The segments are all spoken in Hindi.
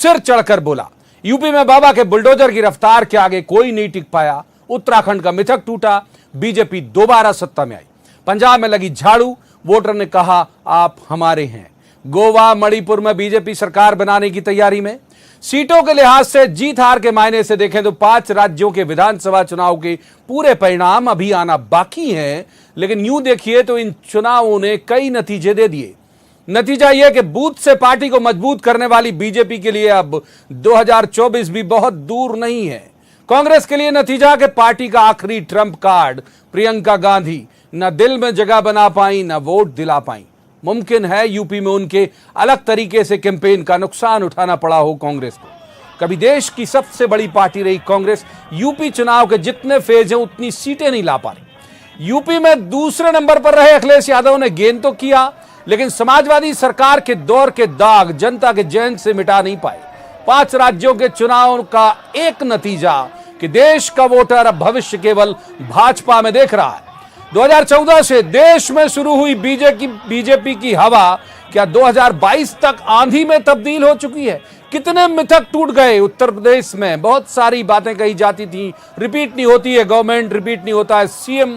सिर चढ़कर बोला। यूपी में बाबा के बुलडोजर की रफ्तार के आगे कोई नहीं टिक पाया। उत्तराखंड का मिथक टूटा, बीजेपी दोबारा सत्ता में आई। पंजाब में लगी झाड़ू, वोटर ने कहा आप हमारे हैं। गोवा मणिपुर में बीजेपी सरकार बनाने की तैयारी में। सीटों के लिहाज से जीत हार के मायने से देखें तो 5 राज्यों के विधानसभा चुनाव के पूरे परिणाम अभी आना बाकी हैं, लेकिन यूं देखिए तो इन चुनावों ने कई नतीजे दे दिए। नतीजा यह कि बूथ से पार्टी को मजबूत करने वाली बीजेपी के लिए अब 2024 भी बहुत दूर नहीं है। कांग्रेस के लिए नतीजा कि पार्टी का आखिरी ट्रम्प कार्ड प्रियंका गांधी न दिल में जगह बना पाई न वोट दिला पाई। मुमकिन है यूपी में उनके अलग तरीके से कैंपेन का नुकसान उठाना पड़ा हो कांग्रेस को। कभी देश की सबसे बड़ी पार्टी रही कांग्रेस, यूपी चुनाव के जितने फेज हैं उतनी सीटें नहीं ला पा रही। यूपी में दूसरे नंबर पर रहे अखिलेश यादव ने गेन तो किया, लेकिन समाजवादी सरकार के दौर के दाग जनता के जहन से मिटा नहीं पाए। 5 राज्यों के चुनाव का एक नतीजा कि देश का वोटर अब भविष्य केवल भाजपा में देख रहा है। 2014 से देश में शुरू हुई बीजेपी की हवा क्या 2022 तक आंधी में तब्दील हो चुकी है? कितने मिथक टूट गए। उत्तर प्रदेश में बहुत सारी बातें कही जाती थी, रिपीट नहीं होती है गवर्नमेंट, रिपीट नहीं होता है सीएम।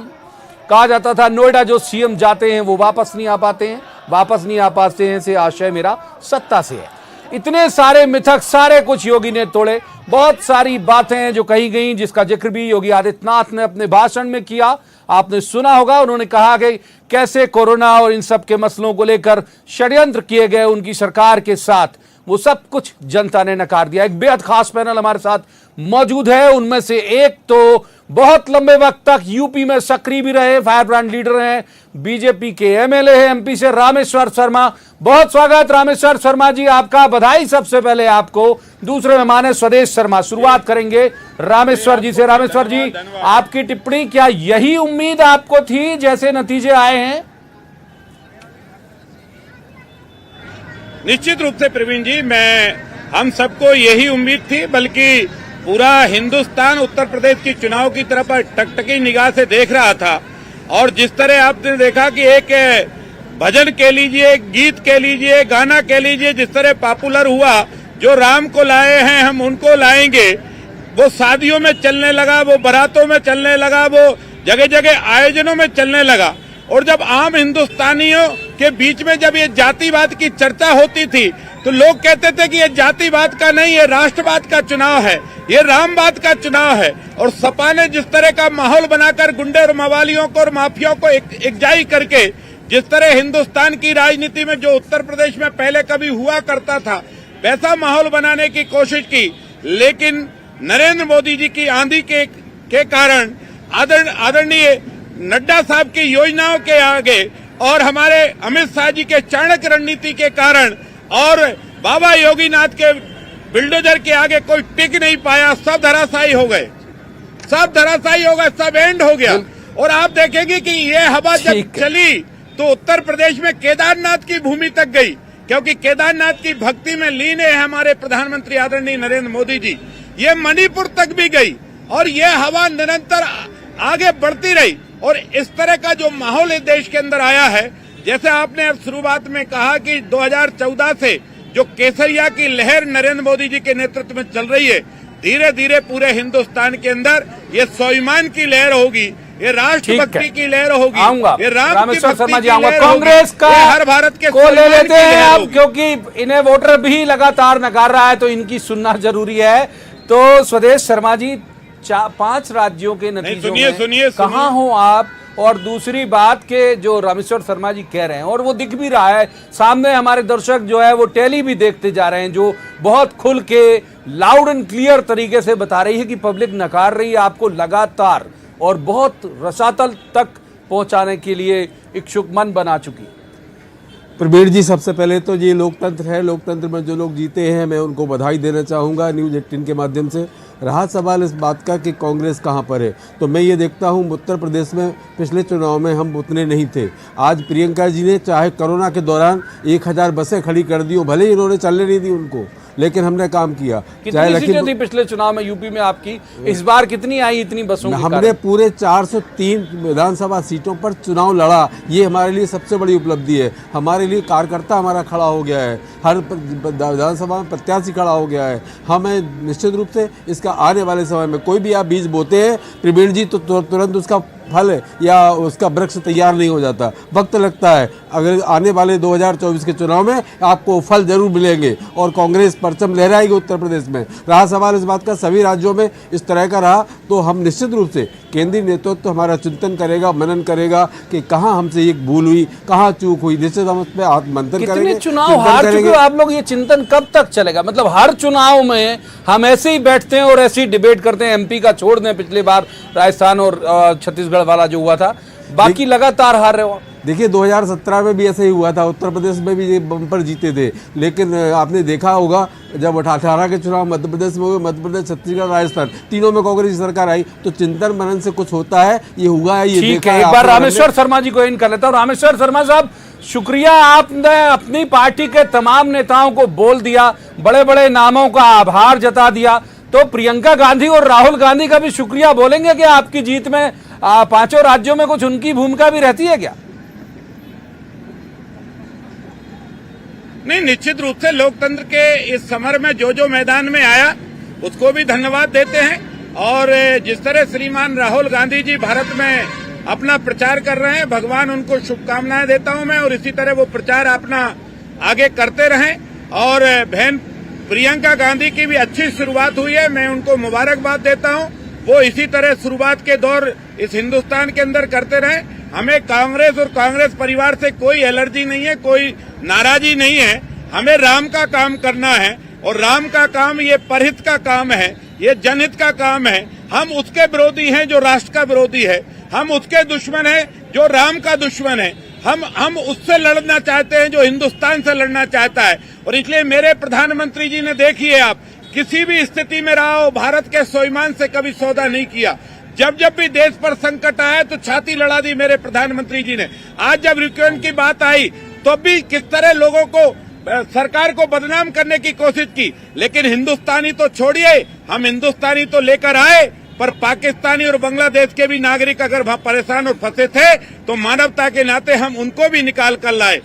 कहा जाता था नोएडा जो सीएम जाते हैं वो वापस नहीं आ पाते हैं, वापस नहीं आ पाते हैं से आशय मेरा सत्ता से है। इतने सारे मिथक सारे कुछ योगी ने तोड़े। बहुत सारी बातें जो कही गई, जिसका जिक्र भी योगी आदित्यनाथ ने अपने भाषण में किया, आपने सुना होगा। उन्होंने कहा कि कैसे कोरोना और इन सब के मसलों को लेकर षड्यंत्र किए गए उनकी सरकार के साथ, वो सब कुछ जनता ने नकार दिया। एक बेहद खास पैनल हमारे साथ मौजूद है। उनमें से एक तो बहुत लंबे वक्त तक यूपी में सक्रिय भी रहे, फायर ब्रांड लीडर हैं, बीजेपी के एमएलए हैं एमपी से, रामेश्वर शर्मा। बहुत स्वागत रामेश्वर शर्मा जी आपका, बधाई सबसे पहले आपको। दूसरे मेहमान है स्वदेश शर्मा। शुरुआत करेंगे रामेश्वर जी से। रामेश्वर जी, आपकी टिप्पणी, क्या यही उम्मीद आपको थी जैसे नतीजे आए हैं? निश्चित रूप से प्रवीण जी, हम सबको यही उम्मीद थी, बल्कि पूरा हिंदुस्तान उत्तर प्रदेश की चुनाव की तरफ टकटकी निगाह से देख रहा था। और जिस तरह आपने देखा कि एक भजन कह लीजिए, गीत कह लीजिए, गाना कह लीजिए, जिस तरह पॉपुलर हुआ, जो राम को लाए हैं हम उनको लाएंगे, वो शादियों में चलने लगा, वो बारातों में चलने लगा, वो जगह जगह आयोजनों में चलने लगा। और जब आम हिंदुस्तानियों के बीच में जब ये जातिवाद की चर्चा होती थी तो लोग कहते थे कि ये जातिवाद का नहीं, ये राष्ट्रवाद का चुनाव है, ये रामवाद का चुनाव है। और सपा ने जिस तरह का माहौल बनाकर गुंडे और मवालियों को और माफियाओं को एकजाई करके जिस तरह हिंदुस्तान की राजनीति में जो उत्तर प्रदेश में पहले कभी हुआ करता था वैसा माहौल बनाने की कोशिश की, लेकिन नरेंद्र मोदी जी की आंधी के कारण, आदरणीय नड्डा साहब की योजनाओं के आगे और हमारे अमित शाह जी के चाणक्य रणनीति के कारण और बाबा योगीनाथ के बिल्डोजर के आगे कोई टिक नहीं पाया। सब धराशायी हो गए, सब धराशायी हो गए, सब एंड हो गया। और आप देखेंगे कि ये हवा जब चली तो उत्तर प्रदेश में केदारनाथ की भूमि तक गई, क्योंकि केदारनाथ की भक्ति में लीन है हमारे प्रधानमंत्री आदरणीय नरेंद्र मोदी जी। ये मणिपुर तक भी गई और ये हवा निरंतर आगे बढ़ती रही। और इस तरह का जो माहौल इस देश के अंदर आया है, जैसे आपने अब शुरुआत में कहा कि 2014 से जो केसरिया की लहर नरेंद्र मोदी जी के नेतृत्व में चल रही है, धीरे धीरे पूरे हिंदुस्तान के अंदर ये स्वाभिमान की लहर होगी, ये राष्ट्रभक्ति की लहर होगी, ये रामेश्वर शर्मा जी आऊंगा। कांग्रेस का हर भारत के को ले लेते हैं अब, क्योंकि इन्हें वोटर भी लगातार नकार रहा है तो इनकी सुनना जरूरी है। तो स्वदेश शर्मा जी, 5 राज्यों के नतीजों में सुनिए कहाँ हो आप? और दूसरी बात के जो रामेश्वर शर्मा जी कह रहे हैं और वो दिख भी रहा है सामने, हमारे दर्शक जो है वो टेली भी देखते जा रहे हैं, जो बहुत खुल के लाउड एंड क्लियर तरीके से बता रही है कि पब्लिक नकार रही है आपको लगातार और बहुत रसातल तक पहुंचाने के लिए इच्छुक मन बना चुकी। प्रवीण जी, सबसे पहले तो ये लोकतंत्र है, लोकतंत्र में जो लोग जीते हैं मैं उनको बधाई देना चाहूँगा न्यूज़ 18 के माध्यम से। रहा सवाल इस बात का कि कांग्रेस कहाँ पर है, तो मैं ये देखता हूँ उत्तर प्रदेश में पिछले चुनाव में हम उतने नहीं थे। आज प्रियंका जी ने चाहे कोरोना के दौरान 1000 बसें खड़ी कर दी हो, भले ही इन्होंने चलने नहीं दी उनको, लेकिन हमने काम किया। कितनी सीटें थी पिछले चुनाव में यूपी में आपकी, इस बार कितनी आई इतनी बसों की? हमने पूरे 403 विधानसभा सीटों पर चुनाव लड़ा, ये हमारे लिए सबसे बड़ी उपलब्धि है। हमारे लिए कार्यकर्ता हमारा खड़ा हो गया है, हर विधानसभा में प्रत्याशी खड़ा हो गया है। हमें निश्चित रूप से इसका आने वाले समय में कोई भी आप बीज बोते हैं प्रवीण जी, तो तुरंत उसका फल या उसका वृक्ष तैयार नहीं हो जाता, वक्त लगता है। अगर आने वाले 2024 के चुनाव में आपको फल जरूर मिलेंगे और कांग्रेस परचम लहराएगी उत्तर प्रदेश में। रहा सवाल इस बात का सभी राज्यों में इस तरह का रहा, तो हम निश्चित रूप से केंद्रीय नेतृत्व हमारा चिंतन करेगा, मनन करेगा कि कहाँ हमसे एक भूल हुई, कहाँ चूक हुई। निश्चित हम उस पर आत्ममंथन करेंगे। कितने चुनाव हार चुके हो आप लोग, ये चिंतन कब तक चलेगा? मतलब हर चुनाव में हम ऐसे ही बैठते हैं और ऐसे ही डिबेट करते हैं। एमपी का छोड़ दें, पिछली बार राजस्थान और छत्तीसगढ़ वाला जो हुआ था, बाकी लगातार हार रहे हो। देखिए 2017 में भी ऐसे ही हुआ था, उत्तर प्रदेश में भी ये बम्पर जीते थे, लेकिन आपने देखा होगा जब 18 के चुनाव मध्य प्रदेश में हुए, मध्य प्रदेश, छत्तीसगढ़, राजस्थान, तीनों में कांग्रेस की सरकार आई, तो चिंतन मनन से कुछ होता है, ये हुआ है, ये देखा है। एक बार रामेश्वर शर्मा जी को इन कर लेता हूँ। रामेश्वर शर्मा साहब, शुक्रिया, आपने अपनी पार्टी के तमाम नेताओं को बोल दिया, बड़े बड़े नामों का आभार जता दिया, तो प्रियंका गांधी और राहुल गांधी का भी शुक्रिया बोलेंगे कि आपकी जीत में पांचों राज्यों में कुछ उनकी भूमिका भी रहती है क्या? नहीं, निश्चित रूप से लोकतंत्र के इस समर में जो मैदान में आया उसको भी धन्यवाद देते हैं। और जिस तरह श्रीमान राहुल गांधी जी भारत में अपना प्रचार कर रहे हैं, भगवान उनको शुभकामनाएं देता हूं मैं, और इसी तरह वो प्रचार अपना आगे करते रहें। और बहन प्रियंका गांधी की भी अच्छी शुरुआत हुई है, मैं उनको मुबारकबाद देता हूं। वो इसी तरह शुरुआत के दौर इस हिंदुस्तान के अंदर करते रहें। हमें कांग्रेस और कांग्रेस परिवार से कोई एलर्जी नहीं है, कोई नाराजी नहीं है। हमें राम का काम करना है, और राम का काम ये परहित का काम है, ये जनहित का काम है। हम उसके विरोधी हैं जो राष्ट्र का विरोधी है, हम उसके दुश्मन हैं जो राम का दुश्मन है। हम उससे लड़ना चाहते हैं जो हिंदुस्तान से लड़ना चाहता है। और इसलिए मेरे प्रधानमंत्री जी ने, देखिए आप, किसी भी स्थिति में रहा हो, भारत के स्वाभिमान से कभी सौदा नहीं किया। जब भी देश पर संकट आया तो छाती लड़ा दी मेरे प्रधानमंत्री जी ने। आज जब यूक्रेन की बात आई तो भी किस तरह लोगों को, सरकार को बदनाम करने की कोशिश की। लेकिन हिंदुस्तानी तो छोड़िए, हम हिंदुस्तानी तो लेकर आए, पर पाकिस्तानी और बांग्लादेश के भी नागरिक अगर वहां परेशान और फंसे थे तो मानवता के नाते हम उनको भी निकाल कर लाए।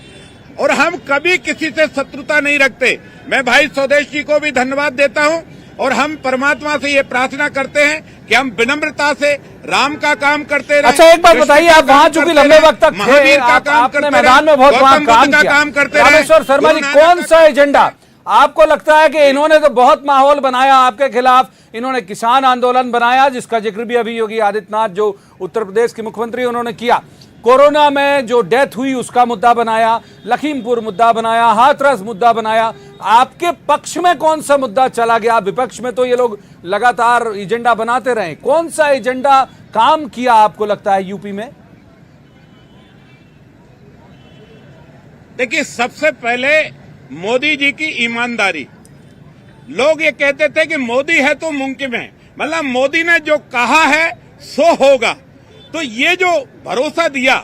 और हम कभी किसी से शत्रुता नहीं रखते। मैं भाई स्वदेश जी को भी धन्यवाद देता हूं, और हम परमात्मा से ये प्रार्थना करते हैं कि हम विनम्रता से राम का काम करते रहे। अच्छा, एक बात बताइए, आप वहां चूंकि लंबे वक्त तक थे, आपने मैदान में बहुत वहां काम किया। रामेश्वर शर्मा जी, कौन सा एजेंडा आपको लगता है कि इन्होंने तो बहुत माहौल बनाया आपके खिलाफ? इन्होंने किसान आंदोलन बनाया, जिसका जिक्र भी अभी योगी आदित्यनाथ जो उत्तर प्रदेश के मुख्यमंत्री उन्होंने किया। कोरोना में जो डेथ हुई उसका मुद्दा बनाया, लखीमपुर मुद्दा बनाया, हाथरस मुद्दा बनाया। आपके पक्ष में कौन सा मुद्दा चला गया? विपक्ष में तो ये लोग लगातार एजेंडा बनाते रहे, कौन सा एजेंडा काम किया आपको लगता है यूपी में? देखिए, सबसे पहले मोदी जी की ईमानदारी। लोग ये कहते थे कि मोदी है तो मुमकिन है, मतलब मोदी ने जो कहा है सो होगा। तो ये जो भरोसा दिया,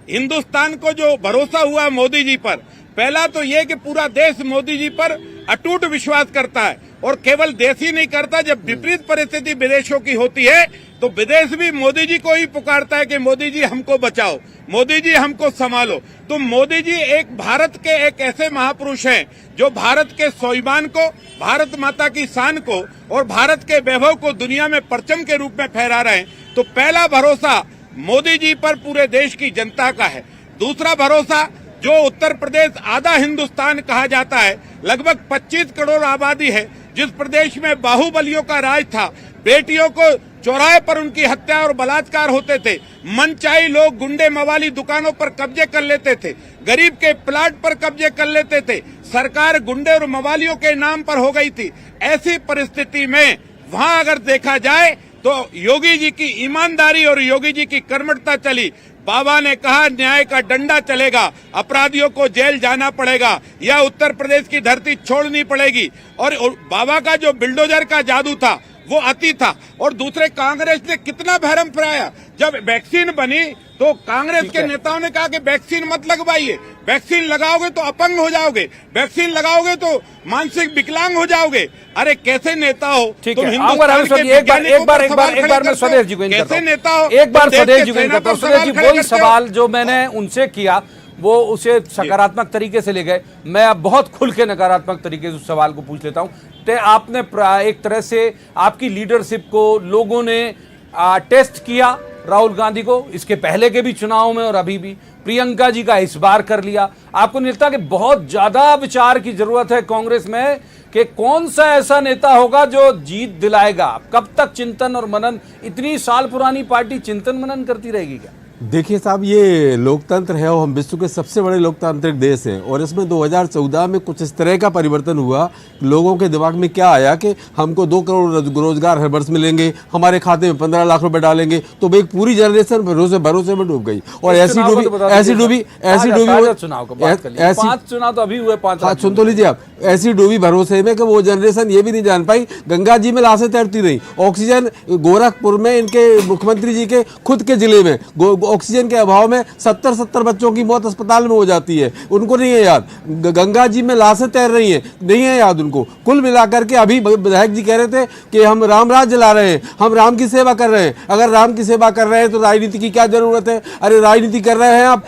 हिंदुस्तान को जो भरोसा हुआ मोदी जी पर, पहला तो ये कि पूरा देश मोदी जी पर अटूट विश्वास करता है। और केवल देश ही नहीं करता, जब विपरीत परिस्थिति विदेशों की होती है तो विदेश भी मोदी जी को ही पुकारता है कि मोदी जी हमको बचाओ, मोदी जी हमको संभालो। तो मोदी जी एक भारत के एक ऐसे महापुरुष हैं जो भारत के स्वाभिमान को, भारत माता की शान को और भारत के वैभव को दुनिया में परचम के रूप में फहरा रहे हैं। तो पहला भरोसा मोदी जी पर पूरे देश की जनता का है। दूसरा भरोसा, जो उत्तर प्रदेश आधा हिंदुस्तान कहा जाता है, लगभग 25 करोड़ आबादी है, जिस प्रदेश में बाहुबलियों का राज था, बेटियों को चौराहे पर उनकी हत्या और बलात्कार होते थे, मनचाही लोग गुंडे मवाली दुकानों पर कब्जे कर लेते थे, गरीब के प्लाट पर कब्जे कर लेते थे, सरकार गुंडे और मवालियों के नाम पर हो गई थी। ऐसी परिस्थिति में वहां अगर देखा जाए तो योगी जी की ईमानदारी और योगी जी की कर्मठता चली। बाबा ने कहा न्याय का डंडा चलेगा, अपराधियों को जेल जाना पड़ेगा या उत्तर प्रदेश की धरती छोड़नी पड़ेगी। और बाबा का जो बिल्डोजर का जादू था वो अति था। और दूसरे कांग्रेस ने कितना भरम फैलाया। जब वैक्सीन बनी तो कांग्रेस के नेताओं ने कहा कि वैक्सीन मत लगवाइए, वैक्सीन लगाओगे तो अपंग हो जाओगे, वैक्सीन लगाओगे तो मानसिक विकलांग हो जाओगे। अरे कैसे नेता हो ठीक तुम? है, हिंदुस्तान के एक बार मैं स्वदेश जी को इन कैसे करता नेता हूं, हो? एक बार तुम देश स्वदेश के जी को इन सेना करता हूं। पर स्वदेश जी सवाल खड़े वही करते हो। सवाल जो मैंने उनसे किया वो उसे सकारात्मक तरीके से ले गए, मैं अब बहुत खुल के नकारात्मक तरीके से उस सवाल को पूछ लेता हूं। आपने एक तरह से आपकी लीडरशिप को लोगों ने टेस्ट किया, राहुल गांधी को इसके पहले के भी चुनाव में और अभी भी, प्रियंका जी का इस बार कर लिया। आपको नहीं लगता कि बहुत ज्यादा विचार की जरूरत है कांग्रेस में कि कौन सा ऐसा नेता होगा जो जीत दिलाएगा? कब तक चिंतन और मनन? इतनी साल पुरानी पार्टी चिंतन मनन करती रहेगी क्या? देखिए साहब, ये लोकतंत्र है और हम विश्व के सबसे बड़े लोकतांत्रिक देश हैं और इसमें 2014 में कुछ इस तरह का परिवर्तन हुआ। लोगों के दिमाग में क्या आया कि हमको 2 करोड़ रोजगार हर वर्ष मिलेंगे, हमारे खाते में 15 लाख रुपए डालेंगे, तो भाई पूरी जनरेशन भरोसे में डूब गई। और ऐसी डूबी चुनाव तो अभी हुए 5। सुन तो लीजिए आप, ऐसी डूबी भरोसे में कि वो जनरेशन ये भी नहीं जान पाई गंगा जी में लाशें तैरती रही। ऑक्सीजन गोरखपुर में इनके मुख्यमंत्री जी के खुद के जिले में ऑक्सीजन के अभाव में 70 बच्चों की मौत अस्पताल में हो जाती है, उनको नहीं है याद। गंगा जी में लाशें तैर रही हैं, नहीं है याद उनको। कुल मिलाकर के अभी विधायक जी कह रहे थे कि हम राम राज्य ला रहे हैं, हम राम की सेवा कर रहे हैं। अगर राम की सेवा कर रहे हैं तो राजनीति की क्या जरूरत है? अरे राजनीति कर रहे हैं आप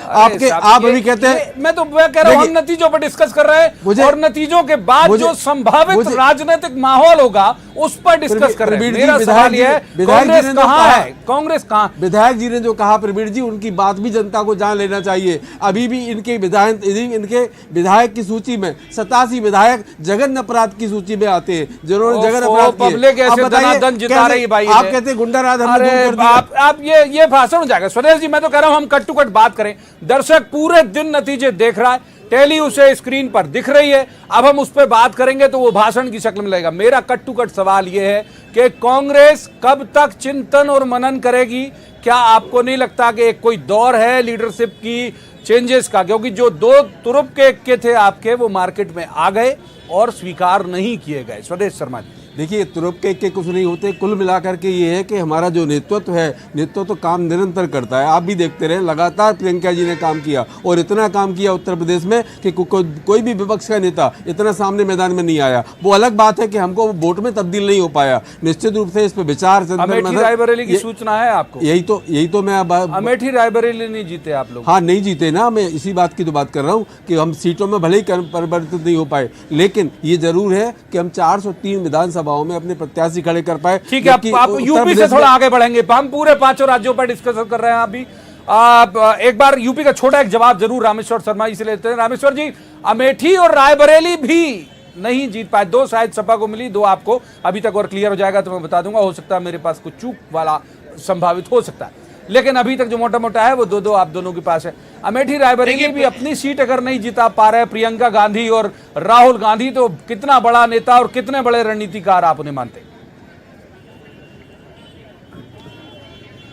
अभी कहते हैं। मैं कह रहा हूं हम नतीजों पर डिस्कस कर रहे हैं और नतीजों के बाद जो संभावित राजनीतिक माहौल होगा उस पर डिस्कस कर रहे हैं। मेरा सवाल यह है, कांग्रेस कहां है? कांग्रेस कहां? विधायक जी ने जो कहा प्रवीण जी, उनकी बात भी जनता को जान लेना चाहिए। अभी भी इनके विधायक की सूची में 87 विधायक जघन्य अपराध की सूची में आते हैं, जिन्होंने जघन्य अपराध पब्लिक ऐसे धनाधन जिता रही भाई। आप कहते हैं गुंडा राज हमने दूर कर दिया। आप ये भाषण हो जाएगा। स्वदेश जी, मैं तो कह रहा हूं हम कट टू कट बात करें। दर्शक पूरे दिन नतीजे देख रहा है, टेली उसे स्क्रीन पर दिख रही है। अब हम उस पर बात करेंगे तो वो भाषण की शक्ल में लगेगा। मेरा कट टू कट सवाल यह है कि कांग्रेस कब तक चिंतन और मनन करेगी? क्या आपको नहीं लगता कि एक कोई दौर है लीडरशिप की चेंजेस का? क्योंकि जो 2 तुरुप के थे आपके, वो मार्केट में आ गए और स्वीकार नहीं किए गए। स्वदेश शर्मा जी, देखिए, तुरुप के कुछ नहीं होते। कुल मिलाकर के ये है कि हमारा जो नेतृत्व है, नेतृत्व तो काम निरंतर करता है। आप भी देखते रहे, लगातार प्रियंका जी ने काम किया और इतना काम किया उत्तर प्रदेश में कि कोई भी विपक्ष का नेता इतना सामने मैदान में नहीं आया। वो अलग बात है कि हमको वोट में तब्दील नहीं हो पाया। निश्चित रूप से इस पर विचार अमेठी रायबरेली की सूचना है आपको? यही तो मैं अमेठी रायबरेली नहीं जीते आप लोग? हाँ, नहीं जीते ना। मैं इसी बात की तो बात कर रहा हूँ कि हम सीटों में भले ही परिवर्तित नहीं हो पाए, लेकिन ये जरूर है कि हम 403 विधानसभाओं में अपने प्रत्याशी खड़े कर पाए। ठीक है, आप यूपी से थोड़ा आगे बढ़ेंगे। हम पूरे 5 राज्यों पर डिस्कस कर रहे हैं अभी। आप एक बार यूपी का छोटा एक जवाब जरूर रामेश्वर शर्मा जी से लेते हैं। रामेश्वर जी, अमेठी और रायबरेली भी नहीं जीत पाए। 2 शायद सपा को मिली, 2 आपको। अभी तक और क्लियर हो जाएगा तो मैं बता दूंगा। हो सकता है मेरे पास कुछ चूक वाला संभावित हो सकता है, लेकिन अभी तक जो मोटा मोटा है वो 2-2 आप दोनों के पास है। अमेठी रायबरेली भी अपनी सीट अगर नहीं जिता पा रहे प्रियंका गांधी और राहुल गांधी, तो कितना बड़ा नेता और कितने बड़े रणनीतिकार आप उन्हें मानते?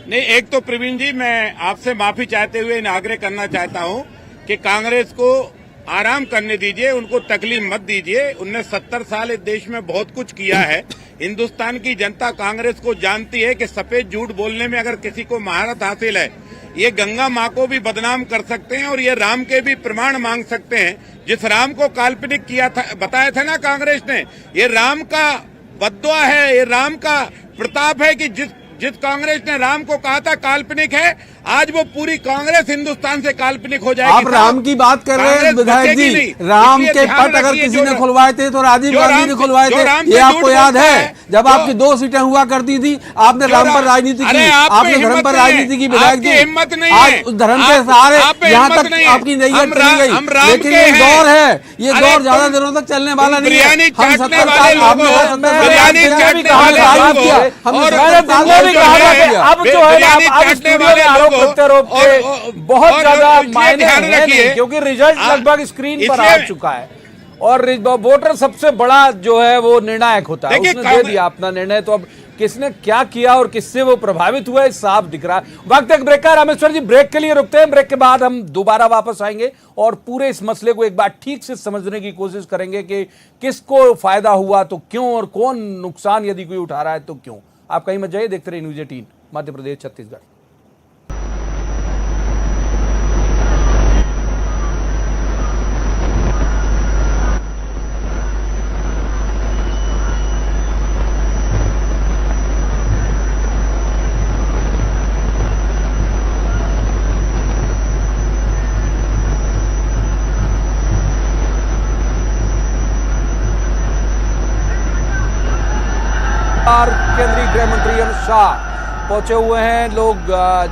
नहीं, एक तो प्रवीण जी, मैं आपसे माफी चाहते हुए आग्रह करना चाहता हूं कि कांग्रेस को आराम करने दीजिए, उनको तकलीफ मत दीजिए। उनने 70 साल इस देश में बहुत कुछ किया है। हिंदुस्तान की जनता कांग्रेस को जानती है कि सफेद झूठ बोलने में अगर किसी को महारत हासिल है, ये गंगा माँ को भी बदनाम कर सकते हैं और ये राम के भी प्रमाण मांग सकते हैं। जिस राम को काल्पनिक किया था, बताया था ना कांग्रेस ने, ये राम का बद्दुआ है, ये राम का प्रताप है कि जिस कांग्रेस ने राम को कहा था काल्पनिक है, आज वो पूरी कांग्रेस हिंदुस्तान से काल्पनिक हो जाएगी। आप राम की बात कर रहे हैं विधायक जी। राम के पट अगर किसी ने खुलवाए थे तो राजीव गांधी ने खुलवाए थे, ये आपको याद है? जब आपकी 2 सीटें हुआ करती थी, आपने राम पर राजनीति की, आपने धर्म पर राजनीति की। विधायक जी, हिम्मत नहीं आज है, उस धर्म के सहारे यहाँ तक आपकी नैयत चली गई। लेकिन ये दौर है, ये दौर ज्यादा दिनों तक चलने वाला नहीं है। हम 70 साल बहुत ज्यादा मायने हैं, क्योंकि रिजल्ट लगभग स्क्रीन पर आ चुका है और वोटर सबसे बड़ा जो है वो निर्णायक होता है। देखिए, उसने दे दिया अपना निर्णय, तो अब किसने क्या किया और किससे वो प्रभावित हुआ है साफ दिख रहा है। वक्त एक ब्रेक का, रामेश्वर जी ब्रेक के लिए रुकते हैं, ब्रेक के बाद हम दोबारा वापस आएंगे और पूरे इस मसले को एक बार ठीक से समझने की कोशिश करेंगे कि किसको फायदा हुआ तो क्यों, और कौन नुकसान यदि कोई उठा रहा है तो क्यों। आप कहीं मत जाइए, देखते रहिए न्यूज़ 18 मध्य प्रदेश छत्तीसगढ़। केंद्रीय गृह मंत्री अमित शाह पहुंचे हुए हैं। लोग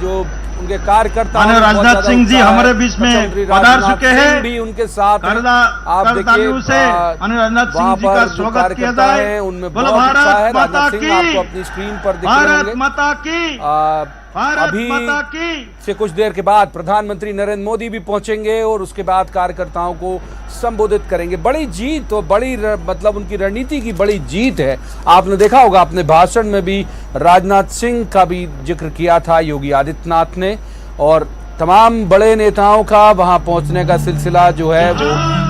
जो उनके कार्यकर्ता राजनाथ सिंह जी हमारे बीच में पधार चुके हैं, भी उनके साथ आप देखिए से राजनाथ सिंह जी का स्वागत किया जाए। उनमें बहुत उत्साह है। राजनाथ सिंह आपको अपनी स्क्रीन पर दिख रहे होंगे। भारत माता की, अभी से कुछ देर के बाद प्रधानमंत्री नरेंद्र मोदी भी पहुंचेंगे और उसके बाद कार्यकर्ताओं को संबोधित करेंगे। बड़ी जीत, तो बड़ी मतलब उनकी रणनीति की बड़ी जीत है। आपने देखा होगा अपने भाषण में भी राजनाथ सिंह का भी जिक्र किया था योगी आदित्यनाथ ने, और तमाम बड़े नेताओं का वहां पहुंचने का सिलसिला जो है वो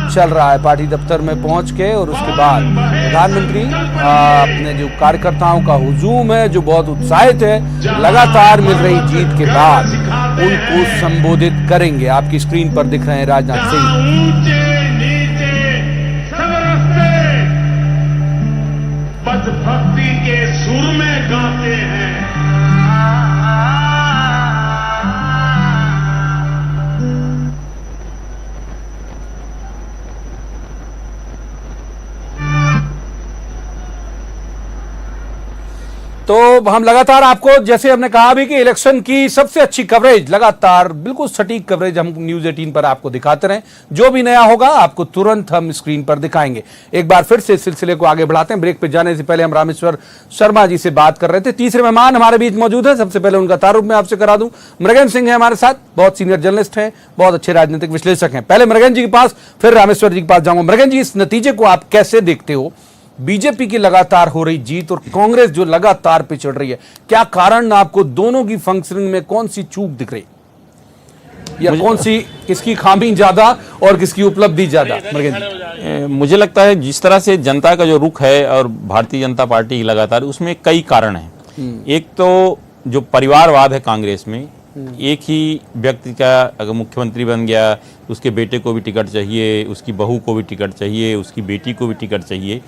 चल रहा है पार्टी दफ्तर में पहुंच के। और उसके बाद प्रधानमंत्री अपने जो कार्यकर्ताओं का हुजूम है जो बहुत उत्साहित है लगातार मिल रही जीत के बाद, उनको संबोधित करेंगे। आपकी स्क्रीन पर दिख रहे हैं राजनाथ सिंह। भक्ति के सुर में गाते हैं। तो हम लगातार आपको, जैसे हमने कहा भी कि इलेक्शन की सबसे अच्छी कवरेज, लगातार बिल्कुल सटीक कवरेज हम न्यूज़ 18 पर आपको दिखाते रहें। जो भी नया होगा आपको तुरंत हम स्क्रीन पर दिखाएंगे। एक बार फिर से इस सिलसिले को आगे बढ़ाते हैं। ब्रेक पे जाने से पहले हम रामेश्वर शर्मा जी से बात कर रहे थे। तीसरे मेहमान हमारे बीच मौजूद है। सबसे पहले उनका तारुफ मैं आपसे करा दूं। मृगेंद्र सिंह है हमारे साथ, बहुत सीनियर जर्नलिस्ट हैं, बहुत अच्छे राजनीतिक विश्लेषक हैं। पहले मृगेंद्र जी के पास, फिर रामेश्वर जी के पास जाऊंगा। मृगेंद्र जी, इस नतीजे को आप कैसे देखते हो? बीजेपी की लगातार हो रही जीत और कांग्रेस जो लगातार पिछड़ रही है, क्या कारण आपको दोनों की फंक्शनिंग में कौन सी चूक दिख रही, या कौन सी, किसकी खामी ज्यादा और किसकी उपलब्धि ज्यादा? मुझे लगता है जिस तरह से जनता का जो रुख है और भारतीय जनता पार्टी की लगातार, उसमें कई कारण हैं। एक तो जो परिवारवाद है कांग्रेस में, एक ही व्यक्ति का अगर मुख्यमंत्री बन गया, उसके बेटे को भी टिकट चाहिए, उसकी बहू को भी टिकट चाहिए, उसकी बेटी को भी टिकट चाहिए।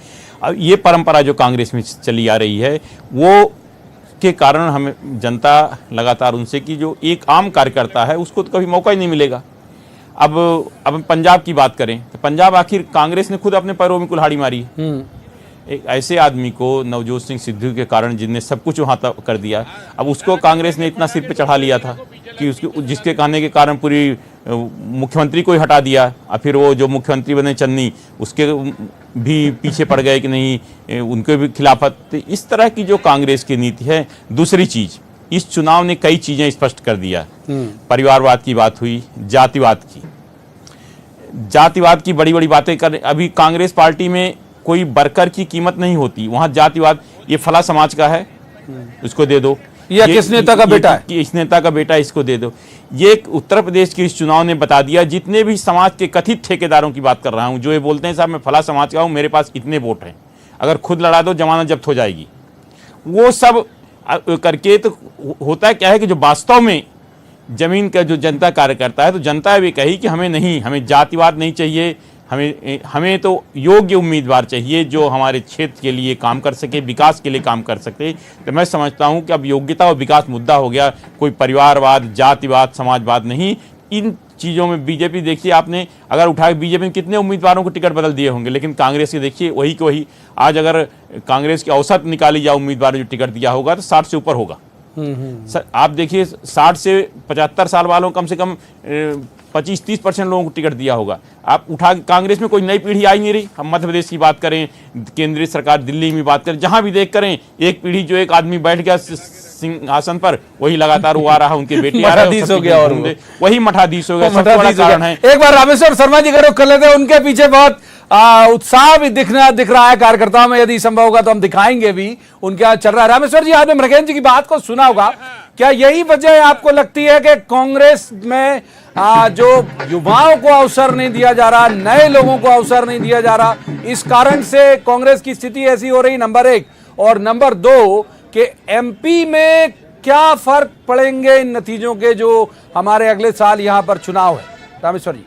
अब ये परंपरा जो कांग्रेस में चली आ रही है, वो के कारण हमें जनता लगातार उनसे कि जो एक आम कार्यकर्ता है उसको तो कभी मौका ही नहीं मिलेगा। अब पंजाब की बात करें तो पंजाब आखिर कांग्रेस ने खुद अपने पैरों में कुल्हाड़ी मारी। एक ऐसे आदमी को, नवजोत सिंह सिद्धू के कारण, जिनने सब कुछ वहाँ तक कर दिया, अब उसको कांग्रेस ने इतना सिर पे चढ़ा लिया था कि उसके जिसके कहने के कारण पूरी मुख्यमंत्री को ही हटा दिया। और फिर वो जो मुख्यमंत्री बने चन्नी, उसके भी पीछे पड़ गए कि नहीं उनके भी खिलाफत। तो इस तरह की जो कांग्रेस की नीति है। दूसरी चीज, इस चुनाव ने कई चीजें स्पष्ट कर दिया। परिवारवाद की बात हुई, जातिवाद की बड़ी बड़ी बातें कर। अभी कांग्रेस पार्टी में कोई वर्कर की कीमत नहीं होती, वहां जातिवाद, ये फला समाज का है उसको दे दो, या किस नेता का बेटा है, इस नेता का बेटा इसको दे दो। ये उत्तर प्रदेश के इस चुनाव ने बता दिया। जितने भी समाज के कथित ठेकेदारों की बात कर रहा हूं, जो ये बोलते हैं साहब मैं फला समाज का हूं, मेरे पास इतने वोट हैं, अगर खुद लड़ा दो जमानत जब्त हो जाएगी, वो सब करके तो होता है क्या है कि जो वास्तव में जमीन का जो जनता कार्यकर्ता है, तो जनता भी कही कि हमें नहीं, हमें जातिवाद नहीं चाहिए, हमें तो योग्य उम्मीदवार चाहिए जो हमारे क्षेत्र के लिए काम कर सके, विकास के लिए काम कर सके। तो मैं समझता हूं कि अब योग्यता और विकास मुद्दा हो गया, कोई परिवारवाद, जातिवाद, समाजवाद नहीं। इन चीज़ों में बीजेपी देखिए, आपने अगर उठाए बीजेपी ने कितने उम्मीदवारों को टिकट बदल दिए होंगे, लेकिन कांग्रेस के देखिए वही के वही। आज अगर कांग्रेस की औसत निकाली जाए उम्मीदवार जो टिकट दिया होगा तो 60 से ऊपर होगा। आप देखिए 60 से 75 साल वालों कम से कम 25-30% लोगों को टिकट दिया होगा। आप उठा, कांग्रेस में कोई नई पीढ़ी आई नहीं रही। हम मध्य प्रदेश की बात करें, केंद्रीय सरकार दिल्ली में बात करें, जहां भी देख करें एक पीढ़ी जो एक आदमी बैठ गया सिंहासन पर, वही लगातार वो आ रहा, उनके बेटे आ रहे, हो गया और वही मठाधीश हो गया। सबसे बड़ा कारण है। एक बार रामेश्वर शर्मा जी का रुख कर लेते हैं, उनके पीछे बहुत उत्साह भी दिख रहा है कार्यकर्ताओं में। यदि संभव होगा तो हम दिखाएंगे भी उनके यहाँ चल रहा है। रामेश्वर जी, आपने मृगेंद्र जी की बात को सुना होगा, क्या यही वजह आपको लगती है कि कांग्रेस में जो युवाओं को अवसर नहीं दिया जा रहा, नए लोगों को अवसर नहीं दिया जा रहा, इस कारण से कांग्रेस की स्थिति ऐसी हो रही? नंबर एक। और नंबर दो कि एमपी में क्या फर्क पड़ेंगे इन नतीजों के जो हमारे अगले साल यहां पर चुनाव है? रामेश्वर जी।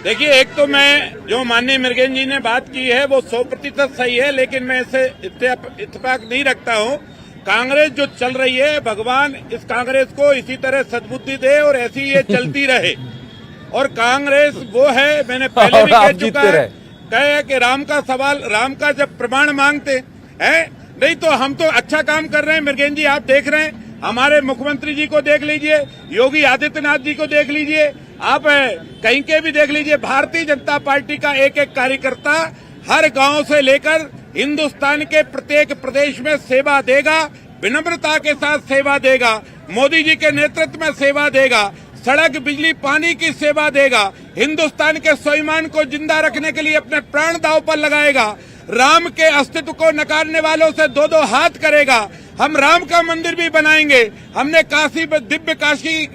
देखिए, एक तो मैं जो माननीय मृगेंद्र जी ने बात की है वो 100% सही है, लेकिन मैं इसे इत्तेफाक नहीं रखता हूं। कांग्रेस जो चल रही है, भगवान इस कांग्रेस को इसी तरह सद्बुद्धि दे और ऐसी ये चलती रहे। और कांग्रेस वो है, मैंने पहले भी कह चुका है, कहे कि राम का जब प्रमाण मांगते हैं, नहीं तो हम तो अच्छा काम कर रहे हैं। मृगेंद्र जी, आप देख रहे हैं, हमारे मुख्यमंत्री जी को देख लीजिए, योगी आदित्यनाथ जी को देख लीजिए, आप कहीं के भी देख लीजिए, भारतीय जनता पार्टी का एक एक कार्यकर्ता हर गांव से लेकर हिंदुस्तान के प्रत्येक प्रदेश में सेवा देगा, विनम्रता के साथ सेवा देगा, मोदी जी के नेतृत्व में सेवा देगा, सड़क बिजली पानी की सेवा देगा, हिंदुस्तान के स्वाभिमान को जिंदा रखने के लिए अपने प्राण दांव पर लगाएगा, राम के अस्तित्व को नकारने वालों से दो दो हाथ करेगा। हम राम का मंदिर भी बनाएंगे, हमने काशी में दिव्य काशी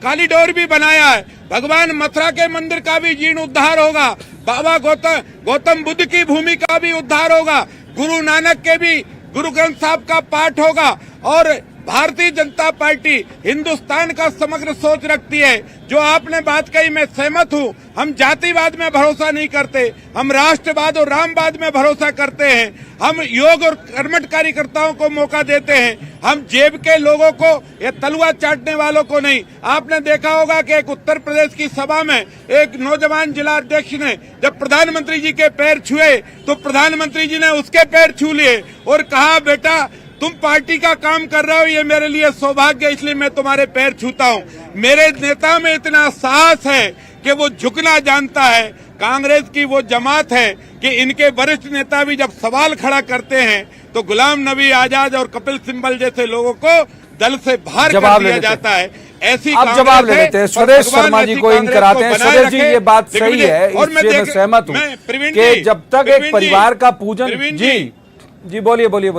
कॉरिडोर भी बनाया है, भगवान मथुरा के मंदिर का भी जीर्णोद्धार होगा, बाबा गौतम बुद्ध की भूमि का भी उद्धार होगा, गुरु नानक के भी गुरु ग्रंथ साहब का पाठ होगा। और भारतीय जनता पार्टी हिंदुस्तान का समग्र सोच रखती है। जो आपने बात कही, मैं सहमत हूं। हम जातिवाद में भरोसा नहीं करते, हम राष्ट्रवाद और रामवाद में भरोसा करते हैं। हम योग और कर्मठ कार्यकर्ताओं को मौका देते हैं, हम जेब के लोगों को या तलवा चाटने वालों को नहीं। आपने देखा होगा कि एक उत्तर प्रदेश की सभा में एक नौजवान जिला अध्यक्ष ने जब प्रधानमंत्री जी के पैर छुए तो प्रधानमंत्री जी ने उसके पैर छू लिए और कहा, बेटा तुम पार्टी का काम कर रहे हो, ये मेरे लिए सौभाग्य, इसलिए मैं तुम्हारे पैर छूता हूं। मेरे नेता में इतना साहस है कि वो झुकना जानता है। कांग्रेस की वो जमात है कि इनके वरिष्ठ नेता भी जब सवाल खड़ा करते हैं तो गुलाम नबी आजाद और कपिल सिब्बल जैसे लोगों को दल से बाहर कर दिया जाता है। ऐसी आप जवाब ले लेते हैं। स्वदेश शर्मा जी को इन कराते हैं। स्वदेश जी, ये बात सही है, इससे मैं सहमत हूं कि जब तक एक परिवार का पूजन। जी बोलिए प्रवीण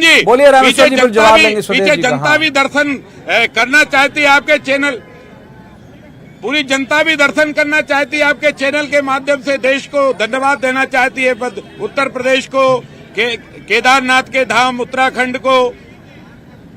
जी, बोलिए। रामेश्वर जी जवाब लेंगे। पीछे जनता भी दर्शन करना चाहती है आपके चैनल, पूरी जनता भी दर्शन करना चाहती है आपके चैनल के माध्यम से, देश को धन्यवाद देना चाहती है। उत्तर प्रदेश को, केदारनाथ के धाम, उत्तराखंड को,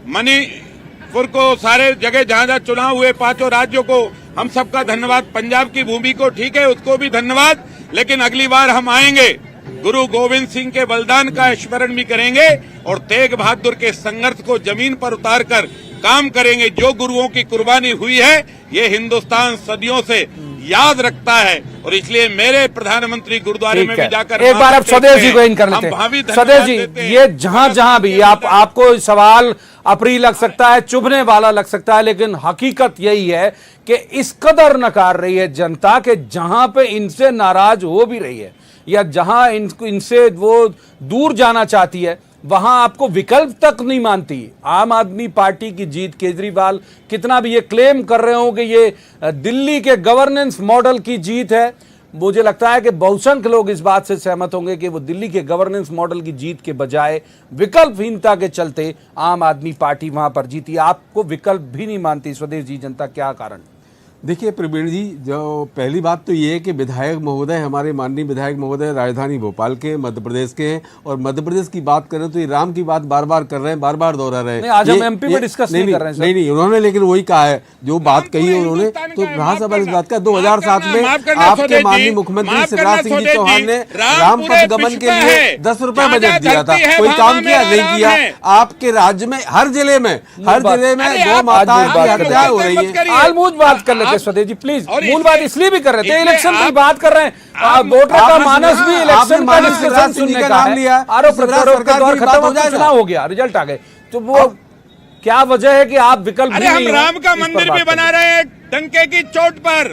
मणिपुर को, सारे जगह जहां जहां चुनाव हुए, पांचों राज्यों को हम सबका धन्यवाद। पंजाब की भूमि को, ठीक है, उसको भी धन्यवाद। लेकिन अगली बार हम आएंगे, गुरु गोविंद सिंह के बलिदान का स्मरण भी करेंगे और तेग बहादुर के संघर्ष को जमीन पर उतारकर काम करेंगे। जो गुरुओं की कुर्बानी हुई है, ये हिंदुस्तान सदियों से याद रखता है और इसलिए मेरे प्रधानमंत्री गुरुद्वारे में भी जाकर एक बार आप स्वदेश जी को इन कर लेते हैं। स्वदेश जी, ये जहां भी आपको सवाल अप्रिय लग सकता है, चुभने वाला लग सकता है, लेकिन हकीकत यही है कि इस कदर नकार रही है जनता के जहां पे इनसे नाराज हो भी रही है या जहां इनसे वो दूर जाना चाहती है, वहां आपको विकल्प तक नहीं मानती। आम आदमी पार्टी की जीत, केजरीवाल कितना भी ये क्लेम कर रहे हो कि ये दिल्ली के गवर्नेंस मॉडल की जीत है, मुझे लगता है कि बहुसंख्य लोग इस बात से सहमत होंगे कि वो दिल्ली के गवर्नेंस मॉडल की जीत के बजाय विकल्पहीनता के चलते आम आदमी पार्टी वहां पर जीती। आपको विकल्प भी नहीं मानती स्वदेश जी जनता, क्या कारण? देखिए प्रवीण जी, जो पहली बात तो ये है कि विधायक महोदय, हमारे माननीय विधायक महोदय राजधानी भोपाल के, मध्य प्रदेश के हैं और मध्य प्रदेश की बात करें तो ये राम की बात बार बार कर रहे हैं, बार बार दोहरा रहे हैं। आज हम एमपी में डिस्कस नहीं कर रहे हैं। नहीं, उन्होंने लेकिन वही कहा है, जो बात कही है उन्होंने, तो राज्यसभा इस बात का 2007 में आपके माननीय मुख्यमंत्री शिवराज सिंह जी चौहान ने राम पथ गमन के लिए 10 रुपए बजट दिया था। कोई काम किया? नहीं किया। आपके राज्य में हर जिले में गौ माताओं की हत्या हो रही है। आलमूज बात कर लेते स्वदेश जी प्लीज। मूल बात इसलिए भी कर रहे थे, इलेक्शन की बात कर रहे हैं, वोटर का मानस भी इलेक्शन का डिस्कशन सुनने का है। आरोप प्रत्यारोप का दौर खत्म हो गया, चुनाव हो गया, रिजल्ट आ गए, तो वो क्या वजह है कि आप विकल्प भी नहीं? हम राम का मंदिर भी बना रहे हैं डंके की चोट पर,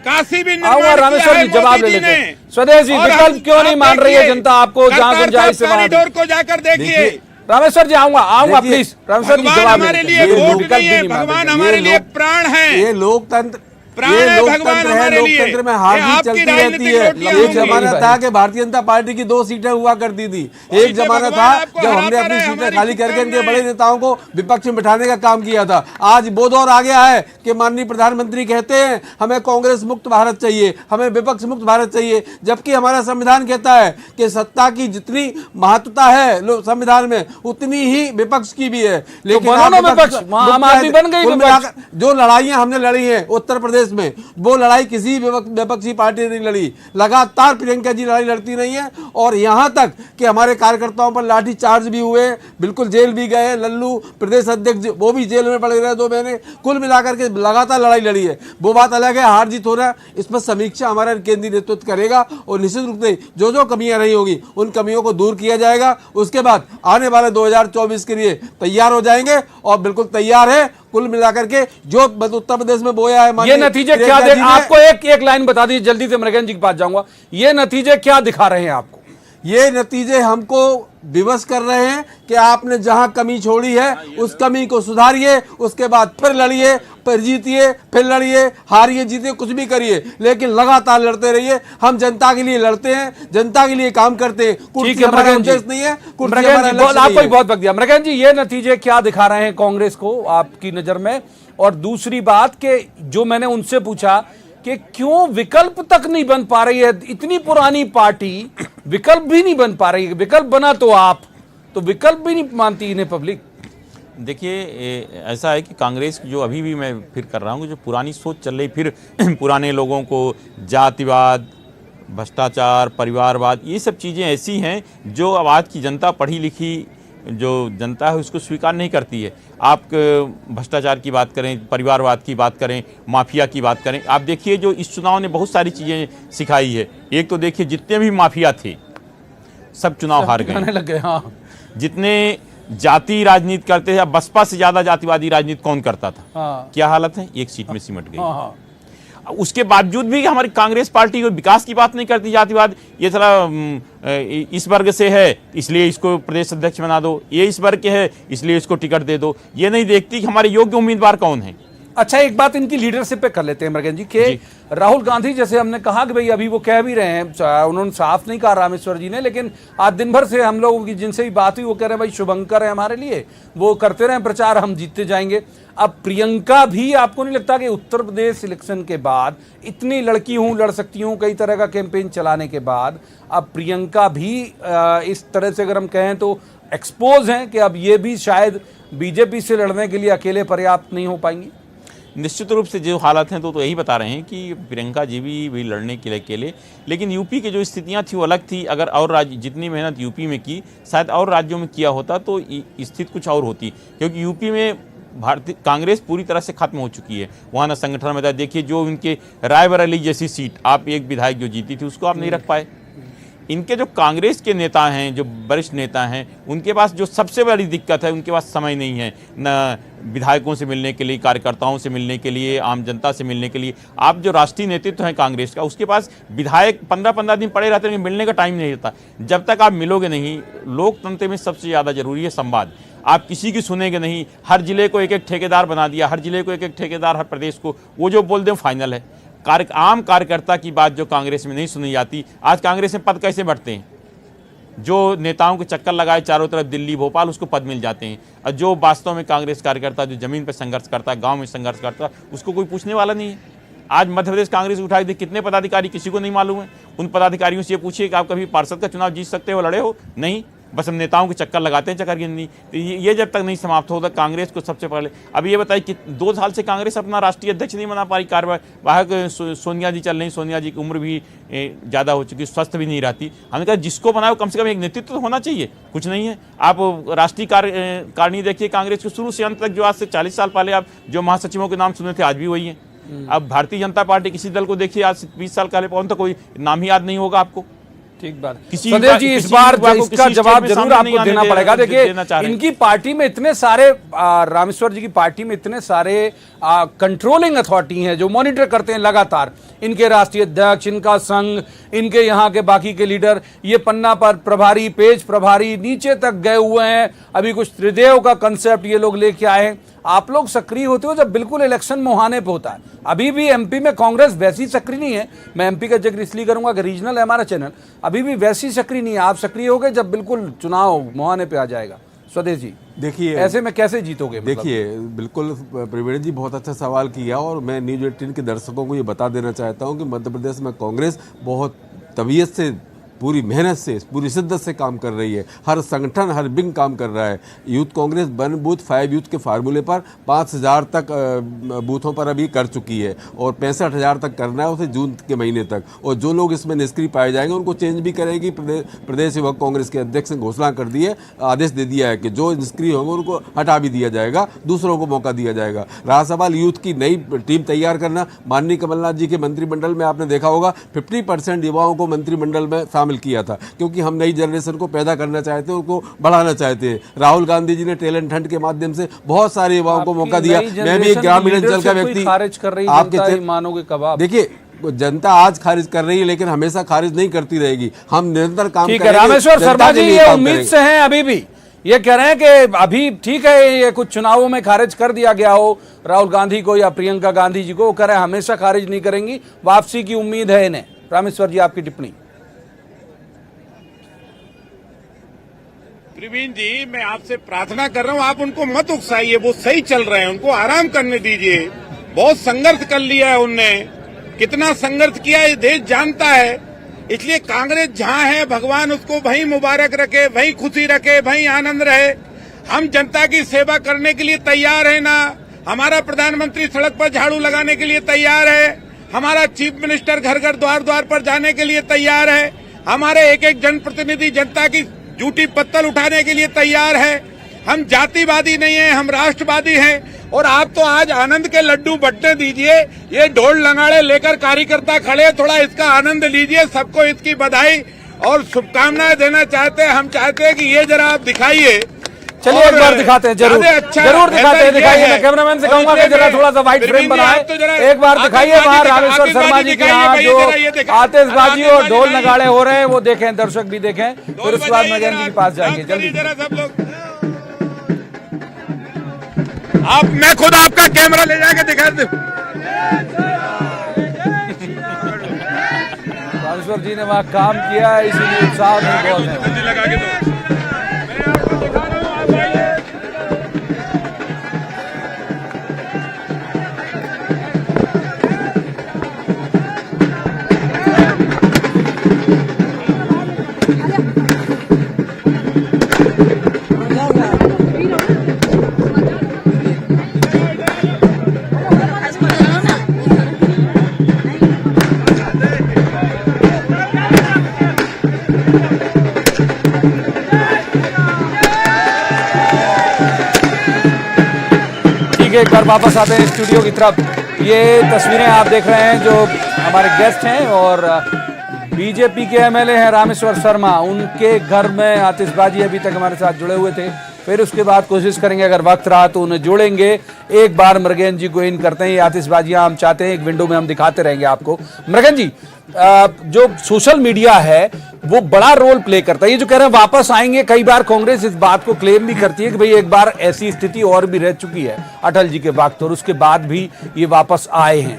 काशी भी रामेश्वर जी जवाब ले लेते हैं। स्वदेश जी, विकल्प क्यों नहीं मान रही है जनता आपको? जहां गुंजाइश से कॉरिडोर को जाकर देखिए, रामेश्वर जी आऊंगा देखिए, प्लीज। रामेश्वर जी भगवान जवाब हमारे नहीं लिए देते। वोट विकल्प नहीं भी है, नहीं मानते। भगवान हमारे लिए प्राण है। ये लोकतंत्र, प्राण ये है लोकतंत्र भगवान है। हमारे लिए। लोकतंत्र में ये हार जीत आपकी चलती रहती राजनीतिक है। रोटियां एक होंगी। जमाना भाई। था कि भारतीय जनता पार्टी की 2 सीटें हुआ करती थी। और एक इसे जमाना भगवान था आपको जब हमने हराता अपनी रहे, सीटें हमारी खाली करके इनके शुभकामनाएं। बड़े नेताओं को विपक्ष में बिठाने का काम किया था। आज वो दौर आ गया है कि माननीय प्रधानमंत्री कहते हैं हमें कांग्रेस मुक्त भारत चाहिए, हमें विपक्ष मुक्त भारत चाहिए, जबकि हमारा संविधान कहता है कि सत्ता की जितनी महत्वता है संविधान में उतनी ही विपक्ष की भी है। लेकिन बनो आप ना विपक्ष विपक्ष, वहाँ आम आदमी बन गई कुल विपक्ष। मिलाकर जो लड़ाइयां हमने लड़ी हैं उत्तर प्रदेश में, वो लड़ाई किसी विपक्षी पार्टी ने नहीं लड़ी। लगातार प्रियंका जी लड़ाई लड़ती रही है और यहां तक कि हमारे कार्यकर्ताओं पर लाठी चार्ज भी हुए, बिल्कुल जेल भी गए। लल्लू प्रदेश अध्यक्ष वो भी जेल में पड़े रहे 2 महीने। कुल मिलाकर के लगातार लड़ाई लड़ी है। वो बात अलग है, हार जीत हो रहा है, इस पर समीक्षा हमारा केंद्रीय नेतृत्व करेगा और निश्चित रूप से जो जो कमियां रही होगी उन कमियों को दूर किया जाएगा। उसके बाद आने वाले 2024 के लिए तैयार हो जाएंगे और बिल्कुल तैयार है। कुल मिलाकर के जो उत्तर प्रदेश में बोया है, ये माननीय नतीजे क्या प्रियंका देख, जी ने- आपको एक लाइन बता दीजिए जल्दी से, मृगन जी के पास जाऊंगा। ये नतीजे क्या दिखा रहे हैं आपको? ये नतीजे हमको विवश कर रहे हैं कि आपने जहां कमी छोड़ी है उस कमी को सुधारिए, उसके बाद फिर लड़िए, फिर जीतिए, फिर लड़िए, हारिए, जीतिए, कुछ भी करिए, लेकिन लगातार लड़ते रहिए। हम जनता के लिए लड़ते हैं, जनता के लिए काम करते हैं। कुर्सी ठीक है हमारा मृगन जी, उद्देश्य नहीं है, कुर्सी मृगन हमारा जी लक्ष्य आपको नहीं ही है। बहुत वक्त दिया। मृगन जी, ये नतीजे क्या दिखा रहे हैं कांग्रेस को आपकी नजर में? और दूसरी बात कि जो मैंने उनसे पूछा कि क्यों विकल्प तक नहीं बन पा रही है, इतनी पुरानी पार्टी विकल्प भी नहीं बन पा रही है। विकल्प बना तो आप, तो विकल्प भी नहीं मानती इन्हें पब्लिक। देखिए ऐसा है कि कांग्रेस जो अभी भी मैं फिर कर रहा हूँ, जो पुरानी सोच चल रही, फिर पुराने लोगों को जातिवाद, भ्रष्टाचार, परिवारवाद, ये सब चीज़ें ऐसी हैं जो अब आज की जनता, पढ़ी लिखी जो जनता है, उसको स्वीकार नहीं करती है। आप भ्रष्टाचार की बात करें, परिवारवाद की बात करें, माफिया की बात करें, आप देखिए जो इस चुनाव ने बहुत सारी चीज़ें सिखाई है। एक तो देखिए जितने भी माफिया थे सब चुनाव हार गए, लग गए। हाँ, जितने जाति राजनीति करते थे, बसपा से ज्यादा जातिवादी राजनीति कौन करता था? हाँ। क्या हालत है, 1 सीट में सिमट गई। हाँ, हाँ। उसके बावजूद भी हमारी कांग्रेस पार्टी को विकास की बात नहीं करती। जातिवाद, ये थोड़ा इस वर्ग से है इसलिए इसको प्रदेश अध्यक्ष बना दो, ये इस वर्ग के है इसलिए इसको टिकट दे दो, ये नहीं देखती कि हमारे योग्य उम्मीदवार कौन है। अच्छा, एक बात इनकी लीडरशिप पे कर लेते हैं मृगन जी के। राहुल गांधी जैसे हमने कहा कि भाई अभी वो कह भी रहे हैं, उन्होंने साफ नहीं कहा रामेश्वर जी ने, लेकिन आज दिन भर से हम लोगों की जिनसे भी बात हुई वो कह रहे हैं भाई शुभंकर है हमारे लिए, वो करते रहे प्रचार, हम जीतते जाएंगे। अब प्रियंका भी, आपको नहीं लगता कि उत्तर प्रदेश इलेक्शन के बाद, इतनी लड़की हूं, लड़ सकती हूं, कई तरह का कैंपेन चलाने के बाद, अब प्रियंका भी इस तरह से अगर हम कहें तो एक्सपोज हैं कि अब ये भी शायद बीजेपी से लड़ने के लिए अकेले पर्याप्त नहीं हो पाएंगी? निश्चित रूप से जो हालात हैं तो यही बता रहे हैं कि प्रियंका जी भी लड़ने के लिए अकेले, लेकिन यूपी की जो स्थितियां थी वो अलग थी। अगर और राज्य जितनी मेहनत यूपी में की, शायद और राज्यों में किया होता तो स्थिति कुछ और होती, क्योंकि यूपी में भारतीय कांग्रेस पूरी तरह से खत्म हो चुकी है। वहाँ ना संगठन में था। देखिए जो उनके रायबरेली जैसी सीट, आप एक विधायक जो जीती थी उसको आप नहीं रख पाए। इनके जो कांग्रेस के नेता हैं, जो वरिष्ठ नेता हैं, उनके पास जो सबसे बड़ी दिक्कत है, उनके पास समय नहीं है न विधायकों से मिलने के लिए, कार्यकर्ताओं से मिलने के लिए, आम जनता से मिलने के लिए। आप जो राष्ट्रीय नेतृत्व है कांग्रेस का, उसके पास विधायक 15-15 दिन पड़े रहते हैं, मिलने का टाइम नहीं रहता। जब तक आप मिलोगे नहीं, लोकतंत्र में सबसे ज़्यादा जरूरी है संवाद। आप किसी की सुनेंगे नहीं। हर जिले को एक एक ठेकेदार बना दिया, हर जिले को एक एक ठेकेदार, हर प्रदेश को, वो जो बोल दें फाइनल है। आम कार्यकर्ता की बात जो कांग्रेस में नहीं सुनी जाती। आज कांग्रेस में पद कैसे बढ़ते हैं? जो नेताओं के चक्कर लगाए चारों तरफ दिल्ली भोपाल, उसको पद मिल जाते हैं। और जो वास्तव में कांग्रेस कार्यकर्ता जो जमीन पर संघर्ष करता है, गांव में संघर्ष करता है, उसको कोई पूछने वाला नहीं है। आज मध्य प्रदेश कांग्रेस उठाई थी, कितने पदाधिकारी किसी को नहीं मालूम है। उन पदाधिकारियों से ये पूछिए कि आप कभी पार्षद का चुनाव जीत सकते हो, लड़े हो? नहीं, बस हम नेताओं के चक्कर लगाते हैं, चक्करगिंदी। तो ये जब तक नहीं समाप्त होता कांग्रेस को सबसे पहले। अब ये बताइए कि 2 साल से कांग्रेस अपना राष्ट्रीय अध्यक्ष नहीं बना पा रही। कार्यवाहक सोनिया जी चल रही, सोनिया जी की उम्र भी ज़्यादा हो चुकी, स्वस्थ भी नहीं रहती। हमने कहा जिसको बनाओ कम से कम एक नेतृत्व तो होना चाहिए, कुछ नहीं है। आप राष्ट्रीय कार्यकारिणी देखिए कांग्रेस के शुरू से अंत तक, जो आज से 40 साल पहले आप जो महासचिवों के नाम सुने थे आज भी वही है। अब भारतीय जनता पार्टी किसी दल को देखिए आज से 20 साल पहले, कौन तो कोई नाम ही याद नहीं होगा आपको। ठीक बात। किसी सदैव युवा- जी इस किसी बार युवा को इसका किसी जवाब स्टेट में जरूर सामने नहीं आपको आने देना दे- पड़ेगा। देखिए देना चाह रहे हैं। इनकी पार्टी में इतने सारे रामेश्वर जी की पार्टी में इतने सारे कंट्रोलिंग अथॉरिटी हैं जो मॉनिटर करते हैं लगातार, इनके राष्ट्रीय अध्यक्ष, इनका संघ, इनके यहाँ के बाकी के लीडर, ये पन्ना पर प्रभारी, पेज प्रभारी, नीचे तक गए हुए हैं। अभी कुछ त्रिदेव का कंसेप्ट ये लोग लेके आए हैं। आप लोग सक्रिय होते हो जब बिल्कुल इलेक्शन मुहाने पे होता है। अभी भी एमपी में कांग्रेस वैसी सक्रिय नहीं है। मैं एमपी का जिक्र इसलिए करूंगा कि रीजनल है हमारा चैनल, अभी भी वैसी सक्रिय नहीं है। आप सक्रिय हो गए जब बिल्कुल चुनाव मुहाने पे आ जाएगा। स्वदेश जी देखिए, ऐसे में कैसे जीतोगे? देखिए बिल्कुल प्रवीण जी बहुत अच्छा सवाल किया, और मैं न्यूज़ 18 के दर्शकों को ये बता देना चाहता हूँ कि मध्य प्रदेश में कांग्रेस बहुत तबीयत से, पूरी मेहनत से, पूरी शिद्दत से काम कर रही है। हर संगठन, हर विंग काम कर रहा है। यूथ कांग्रेस 1 बूथ 5 यूथ के फार्मूले पर 5000 तक बूथों पर अभी कर चुकी है, और 65,000 तक करना है उसे जून के महीने तक। और जो लोग इसमें निष्क्रिय पाए जाएंगे उनको चेंज भी करेगी। प्रदेश युवक कांग्रेस के अध्यक्ष ने घोषणा कर दी है, आदेश दे दिया है कि जो निष्क्रिय होंगे उनको हटा भी दिया जाएगा, दूसरों को मौका दिया जाएगा। रहा सवाल यूथ की नई टीम तैयार करना, माननीय कमलनाथ जी के मंत्रिमंडल में आपने देखा होगा 50% युवाओं को मंत्रिमंडल में शामिल किया था, क्योंकि हम नई जनरेशन को पैदा करना चाहते हैं, उनको बढ़ाना चाहते हैं। राहुल गांधी जी ने टैलेंट हंट के माध्यम से बहुत सारे युवाओं को मौका दिया। मैं भी एक ग्रामीण अंचल का व्यक्ति, खारिज कर रही आपके मानोगे कबाब। देखिए जनता आज खारिज कर रही है, लेकिन हमेशा खारिज नहीं करती रहेगी। हम निरंतर काम ठीक है करेंगे। रामेश्वर जनता शर्मा के जी, लिए ये काम उम्मीद करेंगे। से हैं अभी भी, ये कह रहे हैं कि अभी ठीक है ये कुछ चुनावों में खारिज कर दिया गया हो राहुल गांधी को या प्रियंका गांधी जी को, वो कह रहे हैं हमेशा खारिज नहीं करेंगी, वापसी की उम्मीद है इन्हें। रामेश्वर जी आपकी टिप्पणी। प्रवीण जी, मैं आपसे प्रार्थना कर रहा हूं, आप उनको मत उकसाइए, वो सही चल रहे हैं, उनको आराम करने दीजिए। बहुत संघर्ष कर लिया है उनने, कितना संघर्ष किया ये देश जानता है। इसलिए कांग्रेस जहां है भगवान उसको वहीं मुबारक रखे, वहीं खुशी रखे, वहीं आनंद रहे। हम जनता की सेवा करने के लिए तैयार है ना। हमारा प्रधानमंत्री सड़क पर झाड़ू लगाने के लिए तैयार है, हमारा चीफ मिनिस्टर घर घर द्वार द्वार पर जाने के लिए तैयार है, हमारे एक एक जनप्रतिनिधि जनता की झूठी पत्तल उठाने के लिए तैयार है। हम जातिवादी नहीं है, हम राष्ट्रवादी हैं। और आप तो आज आनंद के लड्डू बंटने दीजिए, ये ढोल लंगाड़े लेकर कार्यकर्ता खड़े, थोड़ा इसका आनंद लीजिए। सबको इसकी बधाई और शुभकामनाएं देना चाहते हैं। हम चाहते हैं कि ये जरा आप दिखाइए। चलिए एक बार दिखाते हैं, जरूर जरूर दिखाते हैं, दिखाइए। मैं कैमरामैन से कहूंगा कि जरा थोड़ा सा वाइट फ्रेम बनाए, एक बार दिखाइए वहां रामेश्वर शर्मा जी के यहाँ जो आतिशबाजी और ढोल नगाड़े हो रहे हैं वो देखें, दर्शक भी देखें, फिर उसके बाद मगन जी के पास जाएंगे। जल्दी सब लोग आप, मैं खुद आपका कैमरा ले जाके दिखा दूं। रामेश्वर जी ने वहाँ काम किया है, इसीलिए उत्साह भी बहुत है। लगा के दो, मैं आपको दिखा रहा हूं, आप आइए। एक बार वापस आते हैं स्टूडियो की तरफ। ये तस्वीरें आप देख रहे हैं जो हमारे गेस्ट हैं और बीजेपी के एमएलए हैं रामेश्वर शर्मा, उनके घर में आतिशबाजी अभी तक हमारे साथ जुड़े हुए थे। फिर उसके बाद कोशिश करेंगे, अगर वक्त रहा तो उन्हें जोड़ेंगे। एक बार मृगेन जी को इन करते हैं, ये आतिशबाजियां हम चाहते हैं एक विंडो में हम दिखाते रहेंगे आपको। मृगेन जी, जो सोशल मीडिया है वो बड़ा रोल प्ले करता है। ये जो कह रहे हैं वापस आएंगे, कई बार कांग्रेस इस बात को क्लेम भी करती है कि भाई एक बार ऐसी स्थिति और भी रह चुकी है अटल जी के वक्त, और उसके बाद भी ये वापस आए हैं।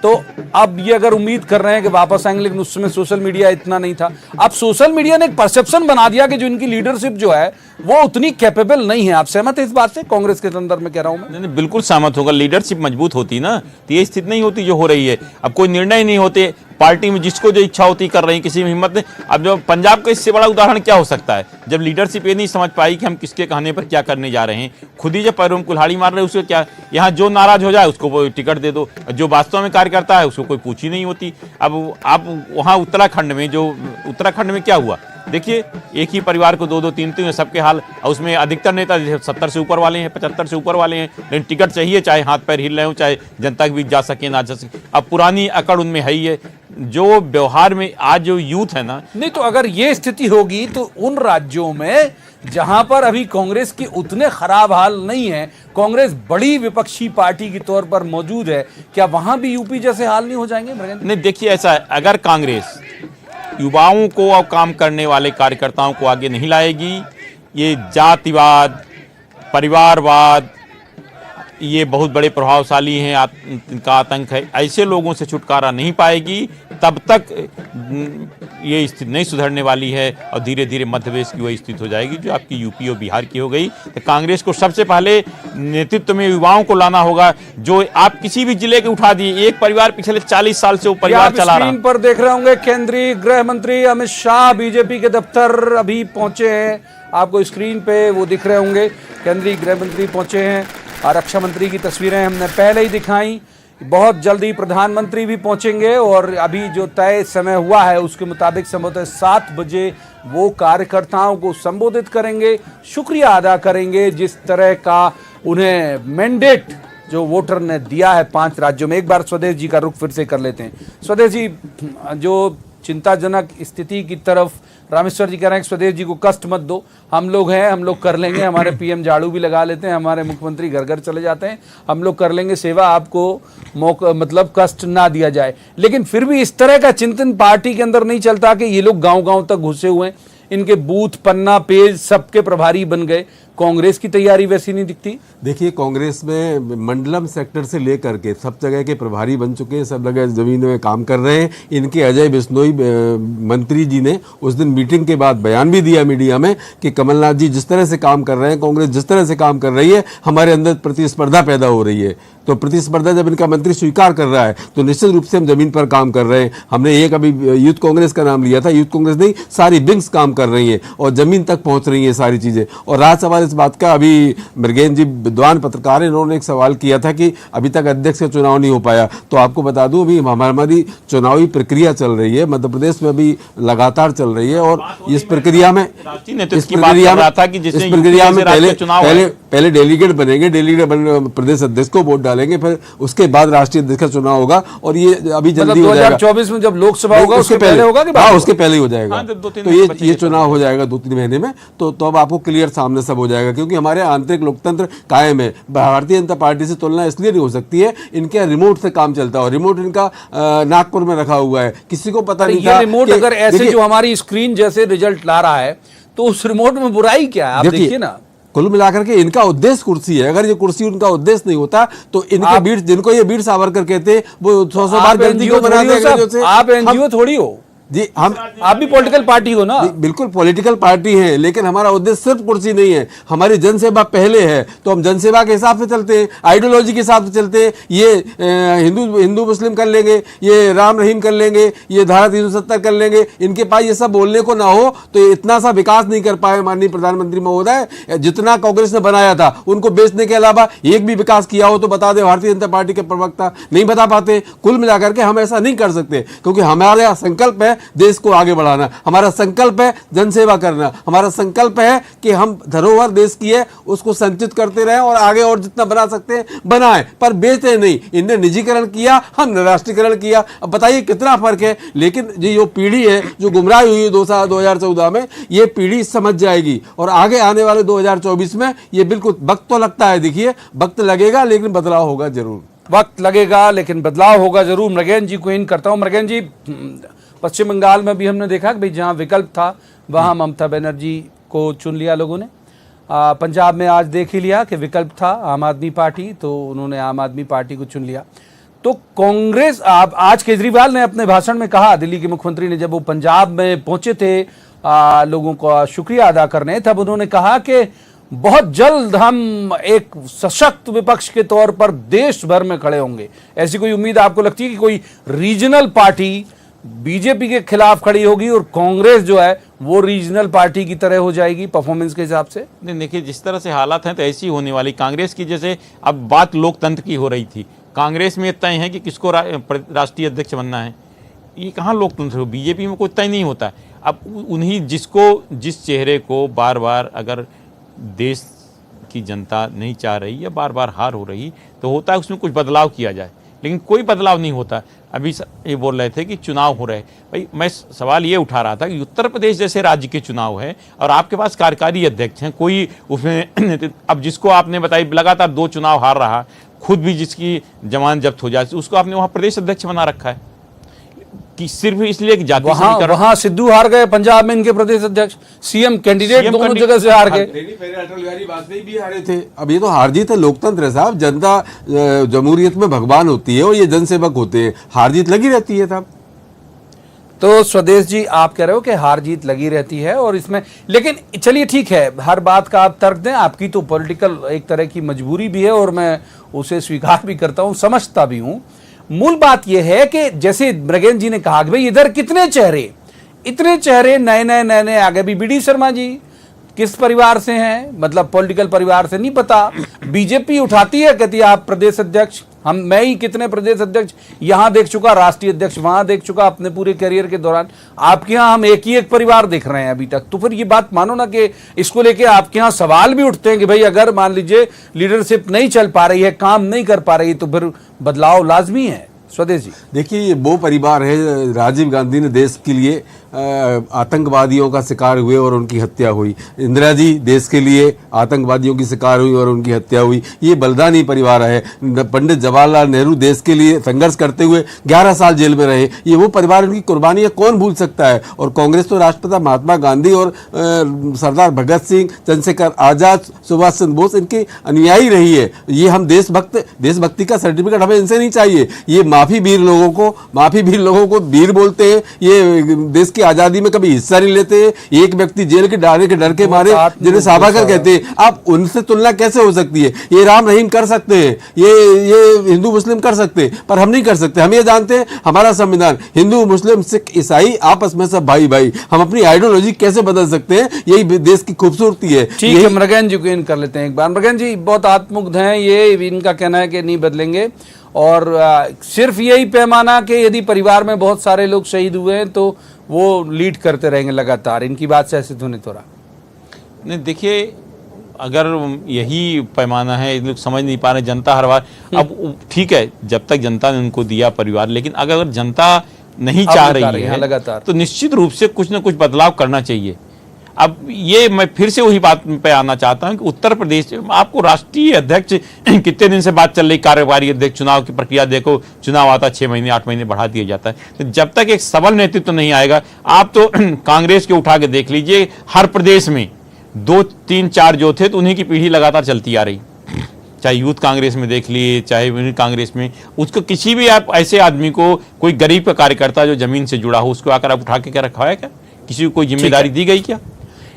तो अब ये अगर उम्मीद कर रहे हैं कि वापस आएंगे, लेकिन उस समय सोशल मीडिया इतना नहीं था। अब सोशल मीडिया ने एक परसेप्शन बना दिया कि जो इनकी लीडरशिप जो है वो उतनी कैपेबल नहीं है। आप सहमत है इस बात से? कांग्रेस के संदर्भ में कह रहा हूं मैं। नहीं, बिल्कुल सहमत होगा। लीडरशिप मजबूत होती ना तो ये स्थिति नहीं होती जो हो रही है। अब कोई निर्णय नहीं होते पार्टी में, जिसको जो इच्छा होती कर रही है, किसी में हिम्मत नहीं। अब जो पंजाब का इससे बड़ा उदाहरण क्या हो सकता है, जब लीडरशिप ये नहीं समझ पाई कि हम किसके कहने पर क्या करने जा रहे हैं, खुद ही जब पैरों में कुल्हाड़ी मार रहे हैं, उसको क्या, यहाँ जो नाराज हो जाए उसको टिकट दे दो, जो वास्तव में कार्य करता है उसको कोई पूछ ही नहीं होती। अब आप वहाँ उत्तराखंड में क्या हुआ, देखिए एक ही परिवार को 2-2 3-3 सबके हाल, और उसमें अधिकतर नेता 70 से ऊपर वाले हैं, 75 से ऊपर वाले हैं, लेकिन टिकट चाहिए, चाहे हाथ पैर हिल रहे हो, चाहे जनता के बीच जा सके ना जा सके। अब पुरानी अकड़ उनमें है ही है। जो व्यवहार में आज जो यूथ है ना, नहीं तो अगर ये स्थिति होगी तो उन राज्यों में जहां पर अभी कांग्रेस की उतने खराब हाल नहीं है, कांग्रेस बड़ी विपक्षी पार्टी के तौर पर मौजूद है, क्या वहां भी यूपी जैसे हाल नहीं हो जाएंगे? नहीं देखिए ऐसा है, अगर कांग्रेस युवाओं को और काम करने वाले कार्यकर्ताओं को आगे नहीं लाएगी, ये जातिवाद, परिवारवाद, ये बहुत बड़े प्रभावशाली हैं, इनका आतंक है, ऐसे लोगों से छुटकारा नहीं पाएगी, तब तक ये स्थिति नहीं सुधरने वाली है और धीरे धीरे मध्य प्रदेश की वही स्थिति हो जाएगी जो आपकी यूपी और बिहार की हो गई। तो कांग्रेस को सबसे पहले नेतृत्व में युवाओं को लाना होगा। जो आप किसी भी जिले के उठा दिए, एक परिवार पिछले 40 साल से वो परिवार चला रहा है। स्क्रीन पर देख रहे होंगे केंद्रीय गृह मंत्री अमित शाह बीजेपी के दफ्तर अभी पहुंचे हैं, आपको स्क्रीन पे वो दिख रहे होंगे, केंद्रीय गृह मंत्री पहुंचे हैं। और रक्षा मंत्री की तस्वीरें हमने पहले ही दिखाई, बहुत जल्दी प्रधानमंत्री भी पहुंचेंगे और अभी जो तय समय हुआ है उसके मुताबिक संभवतः 7 बजे वो कार्यकर्ताओं को संबोधित करेंगे, शुक्रिया अदा करेंगे जिस तरह का उन्हें मैंडेट जो वोटर ने दिया है 5 राज्यों में। एक बार स्वदेश जी का रुख फिर से कर लेते हैं। स्वदेश जी, जो चिंताजनक स्थिति की तरफ रामेश्वर जी कह रहे हैं कि स्वदेश जी को कष्ट मत दो, हम लोग हैं, हम लोग कर लेंगे, हमारे पीएम झाड़ू भी लगा लेते हैं, हमारे मुख्यमंत्री घर घर चले जाते हैं, हम लोग कर लेंगे सेवा, आपको मौका मतलब कष्ट ना दिया जाए। लेकिन फिर भी इस तरह का चिंतन पार्टी के अंदर नहीं चलता कि ये लोग गांव-गांव तक घुसे हुए हैं, इनके बूथ, पन्ना, पेज सबके प्रभारी बन गए, कांग्रेस की तैयारी वैसी नहीं दिखती। देखिए, कांग्रेस में मंडलम सेक्टर से लेकर के सब जगह के प्रभारी बन चुके हैं, सब जगह जमीन में काम कर रहे हैं। इनके अजय बिश्नोई मंत्री जी ने उस दिन मीटिंग के बाद बयान भी दिया मीडिया में कि कमलनाथ जी जिस तरह से काम कर रहे हैं, कांग्रेस जिस तरह से काम कर रही है, हमारे अंदर प्रतिस्पर्धा पैदा हो रही है। तो प्रतिस्पर्धा जब इनका मंत्री स्वीकार कर रहा है तो निश्चित रूप से हम जमीन पर काम कर रहे हैं। हमने एक अभी यूथ कांग्रेस का नाम लिया था, यूथ कांग्रेस नहीं, सारी विंग्स काम कर रही हैं और जमीन तक पहुंच रही हैं सारी चीजें। और राज्यसभा इस बात का, अभी मृगेन जी विद्वान पत्रकार हैं, इन्होंने एक सवाल किया था कि अभी तक अध्यक्ष का चुनाव नहीं हो पाया। तो आपको बता दूं अभी हमारी चुनावी प्रक्रिया चल रही है, मध्य प्रदेश में अभी लगातार चल रही है। और इस प्रक्रिया में पहले डेलीगेट बनेंगे, डेलीगेट प्रदेश अध्यक्ष को वोट डालेंगे, फिर उसके बाद राष्ट्रीय अध्यक्ष का चुनाव होगा। और ये अभी जल्दी हो जाएगा, 2024 में जब लोकसभा होगा उसके पहले होगा कि हाँ, उसके पहले ही हो जाएगा। तो ये चुनाव हो जाएगा 2-3 महीने में। तो अब आपको क्लियर सामने सब हो जाएगा, क्योंकि हमारे आंतरिक लोकतंत्र कायम है। भारतीय जनता पार्टी से तुलना इसलिए नहीं हो सकती है, इनके रिमोट से काम चलता है। रिमोट इनका नागपुर में रखा हुआ है, किसी को पता नहीं था। रिमोट अगर ऐसे जो हमारी स्क्रीन जैसे रिजल्ट ला रहा है तो उस रिमोट में बुराई क्या है? आप देखिए ना, कुल मिलाकर के इनका उद्देश्य कुर्सी है। अगर ये कुर्सी उनका उद्देश्य नहीं होता तो इनके बीर, जिनको ये वीर सावरकर कहते हैं, वो 100 बार गलती को बना देंगे। आप एनजीओ थोड़ी हो जी, आप भी पॉलिटिकल पार्टी हो ना? बिल्कुल पॉलिटिकल पार्टी है, लेकिन हमारा उद्देश्य सिर्फ कुर्सी नहीं है, हमारी जनसेवा पहले है। तो हम जनसेवा के हिसाब से चलते हैं, आइडियोलॉजी के हिसाब से चलते हैं। ये हिंदू मुस्लिम कर लेंगे, ये राम रहीम कर लेंगे, ये धारा 370 कर लेंगे, इनके पास ये सब बोलने को ना हो तो इतना सा विकास नहीं कर पाए माननीय प्रधानमंत्री महोदय। जितना कांग्रेस ने बनाया था उनको बेचने के अलावा एक भी विकास किया हो तो बता दे, भारतीय जनता पार्टी के प्रवक्ता नहीं बता पाते। कुल मिलाकर के हम ऐसा नहीं कर सकते, क्योंकि हमारा संकल्प है देश को आगे बढ़ाना, हमारा संकल्प है जनसेवा करना, हमारा संकल्प है कि हम धरोहर देश की है उसको संचित करते रहें और आगे और जितना बना सकते हैं बनाएं, पर बेचते नहीं। इनने निजीकरण किया, हम राष्ट्रीयकरण किया। अब बताइए कितना फर्क है। लेकिन ये जो पीढ़ी है जो गुमराह हुई है 2014 में, ये पीढ़ी समझ जाएगी और आगे आने वाले 2024 में ये बिल्कुल वक्त तो लगता है, देखिए वक्त लगेगा लेकिन बदलाव होगा जरूर। वक्त लगेगा लेकिन बदलाव होगा जरूर। मृगेन जी को इन करता हूं। मृगेन जी, पश्चिम बंगाल में भी हमने देखा कि भाई जहां विकल्प था वहां ममता बनर्जी को चुन लिया लोगों ने। पंजाब में आज देख ही लिया कि विकल्प था आम आदमी पार्टी, तो उन्होंने आम आदमी पार्टी को चुन लिया। तो कांग्रेस, आज केजरीवाल ने अपने भाषण में कहा, दिल्ली के मुख्यमंत्री ने जब वो पंजाब में पहुंचे थे लोगों का शुक्रिया अदा करने, तब उन्होंने कहा कि बहुत जल्द हम एक सशक्त विपक्ष के तौर पर देश भर में खड़े होंगे। ऐसी कोई उम्मीद आपको लगती है कि कोई रीजनल पार्टी बीजेपी के खिलाफ खड़ी होगी और कांग्रेस जो है वो रीजनल पार्टी की तरह हो जाएगी परफॉर्मेंस के हिसाब से? नहीं, देखिए जिस तरह से हालात हैं तो ऐसी होने वाली। कांग्रेस की जैसे अब बात लोकतंत्र की हो रही थी, कांग्रेस में तय है कि किसको राष्ट्रीय अध्यक्ष बनना है। ये कहाँ लोकतंत्र हो? बीजेपी में कोई तय नहीं होता। अब उन्हीं जिस चेहरे को बार बार अगर देश की जनता नहीं चाह रही या बार बार हार हो रही तो होता है उसमें कुछ बदलाव किया जाए। लेकिन कोई बदलाव नहीं होता। अभी ये बोल रहे थे कि चुनाव हो रहे, भाई मैं सवाल ये उठा रहा था कि उत्तर प्रदेश जैसे राज्य के चुनाव है और आपके पास कार्यकारी अध्यक्ष हैं, कोई उसमें अब जिसको आपने बताई लगातार 2 चुनाव हार रहा, खुद भी जिसकी जमानत जब्त हो जाती, उसको आपने वहाँ प्रदेश अध्यक्ष बना रखा है कि सिर्फ इसलिए कि जाति समीकरण। वहां सिद्धू हार गए, पंजाब में इनके प्रदेश अध्यक्ष, सीएम कैंडिडेट दोनों जगह से हार गए। अटल बिहारी वाजपेयी भी हारे थे। अब ये तो हार जीत है, लोकतंत्र है साहब, जनता जमहूरियत में भगवान होती है और ये जनसेवक होते हैं, हार जीत लगी रहती है साहब। तो स्वदेश जी, आप कह रहे हो कि हार जीत लगी रहती है और इसमें, लेकिन चलिए ठीक है, हर बात का आप तर्क दें, आपकी तो पॉलिटिकल एक तरह की मजबूरी भी है और मैं उसे स्वीकार भी करता हूं, समझता भी हूं। मूल बात यह है कि जैसे मृगेन जी ने कहा कि भाई इधर कितने चेहरे, इतने चेहरे नए नए आगे भी। बीडी शर्मा जी किस परिवार से हैं, मतलब पॉलिटिकल परिवार से नहीं पता, बीजेपी उठाती है, कहती है आप प्रदेश अध्यक्ष, मैं ही कितने प्रदेश अध्यक्ष यहां देख चुका, राष्ट्रीय अध्यक्ष वहां देख चुका अपने पूरे करियर के दौरान। आपके यहां हम एक ही एक परिवार देख रहे हैं अभी तक। तो फिर ये बात मानो ना कि इसको लेके आपके यहां सवाल भी उठते हैं कि भाई अगर मान लीजिए लीडरशिप नहीं चल पा रही है, काम नहीं कर पा रही, तो फिर बदलाव लाजमी है। स्वदेश जी, देखिए ये वो परिवार है, राजीव गांधी ने देश के लिए आतंकवादियों का शिकार हुए और उनकी हत्या हुई, इंदिरा जी देश के लिए आतंकवादियों की शिकार हुई और उनकी हत्या हुई, ये बलदानी परिवार है। पंडित जवाहरलाल नेहरू देश के लिए संघर्ष करते हुए 11 साल जेल में रहे, ये वो परिवार, उनकी कुर्बानियां कौन भूल सकता है। और कांग्रेस तो राष्ट्रपिता महात्मा गांधी और सरदार भगत सिंह, चंद्रशेखर आजाद, सुभाष चंद्र बोस इनकी अनुयायी रही है। ये हम देशभक्ति का सर्टिफिकेट हमें इनसे नहीं चाहिए। ये माफी वीर लोगों को वीर बोलते हैं, ये देश की आजादी में कभी हिस्सा नहीं लेते हैं। एक व्यक्ति जेल के डालने के डर के मारे जिन्हें सावरकर कहते हैं, आप उनसे तुलना कैसे हो सकती है। ये राम रहीम कर सकते हैं, ये हिंदू मुस्लिम कर सकते हैं, पर हम नहीं कर सकते। हम ये जानते हैं हमारा संविधान, हिंदू मुस्लिम सिख ईसाई आपस में सब भाई भाई, हम अपनी आइडियोलॉजी कैसे बदल सकते हैं, यही देश की खूबसूरती है। ठीक है, मृगेन जी को इन कर लेते हैं एक बार। मृगेन जी बहुत आत्ममुग्ध हैं, ये इनका कहना है कि नहीं बदलेंगे और सिर्फ यही पैमाना कि यदि परिवार में बहुत सारे लोग शहीद हुए हैं तो वो लीड करते रहेंगे लगातार, इनकी बात से ऐसे ध्वनित हो रहा। नहीं देखिए, अगर यही पैमाना है, लोग समझ नहीं पा रहे, जनता हर बार, अब ठीक है जब तक जनता ने उनको दिया परिवार, लेकिन अगर जनता नहीं चाह रही है लगातार, तो निश्चित रूप से कुछ ना कुछ बदलाव करना चाहिए। अब ये मैं फिर से वही बात पे आना चाहता हूं कि उत्तर प्रदेश आपको राष्ट्रीय अध्यक्ष कितने दिन से बात चल रही, कार्यकारी अध्यक्ष चुनाव की प्रक्रिया देखो, चुनाव आता 6 महीने 8 महीने बढ़ा दिया जाता है। तो जब तक एक सबल नेतृत्व नहीं आएगा, आप तो कांग्रेस के उठा के देख लीजिए, हर प्रदेश में 2 3 4 जो थे तो उन्हीं की पीढ़ी लगातार चलती आ रही, चाहे यूथ कांग्रेस में देख लिए, चाहे यूनियन कांग्रेस में, उसको किसी भी आप ऐसे आदमी को, कोई गरीब का कार्यकर्ता जो जमीन से जुड़ा हो, उसको आकर आप उठा के क्या रखा है, क्या किसी को कोई जिम्मेदारी दी गई क्या?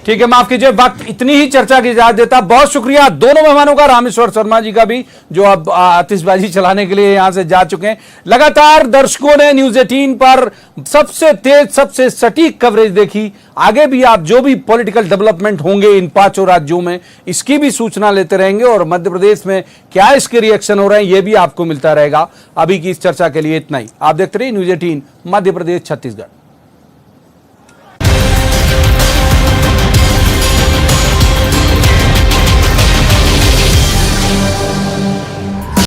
ठीक है, माफ कीजिए, वक्त इतनी ही चर्चा की इजाजत देता। बहुत शुक्रिया दोनों मेहमानों का, रामेश्वर शर्मा जी का भी, जो अब आतिशबाजी चलाने के लिए यहां से जा चुके हैं। लगातार दर्शकों ने न्यूज 18 पर सबसे तेज, सबसे सटीक कवरेज देखी। आगे भी आप जो भी पॉलिटिकल डेवलपमेंट होंगे इन 5 राज्यों में, इसकी भी सूचना लेते रहेंगे और मध्य प्रदेश में क्या इसके रिएक्शन हो रहे हैं ये भी आपको मिलता रहेगा। अभी की इस चर्चा के लिए इतना ही। आप देखते रहिए न्यूज 18 मध्य प्रदेश छत्तीसगढ़।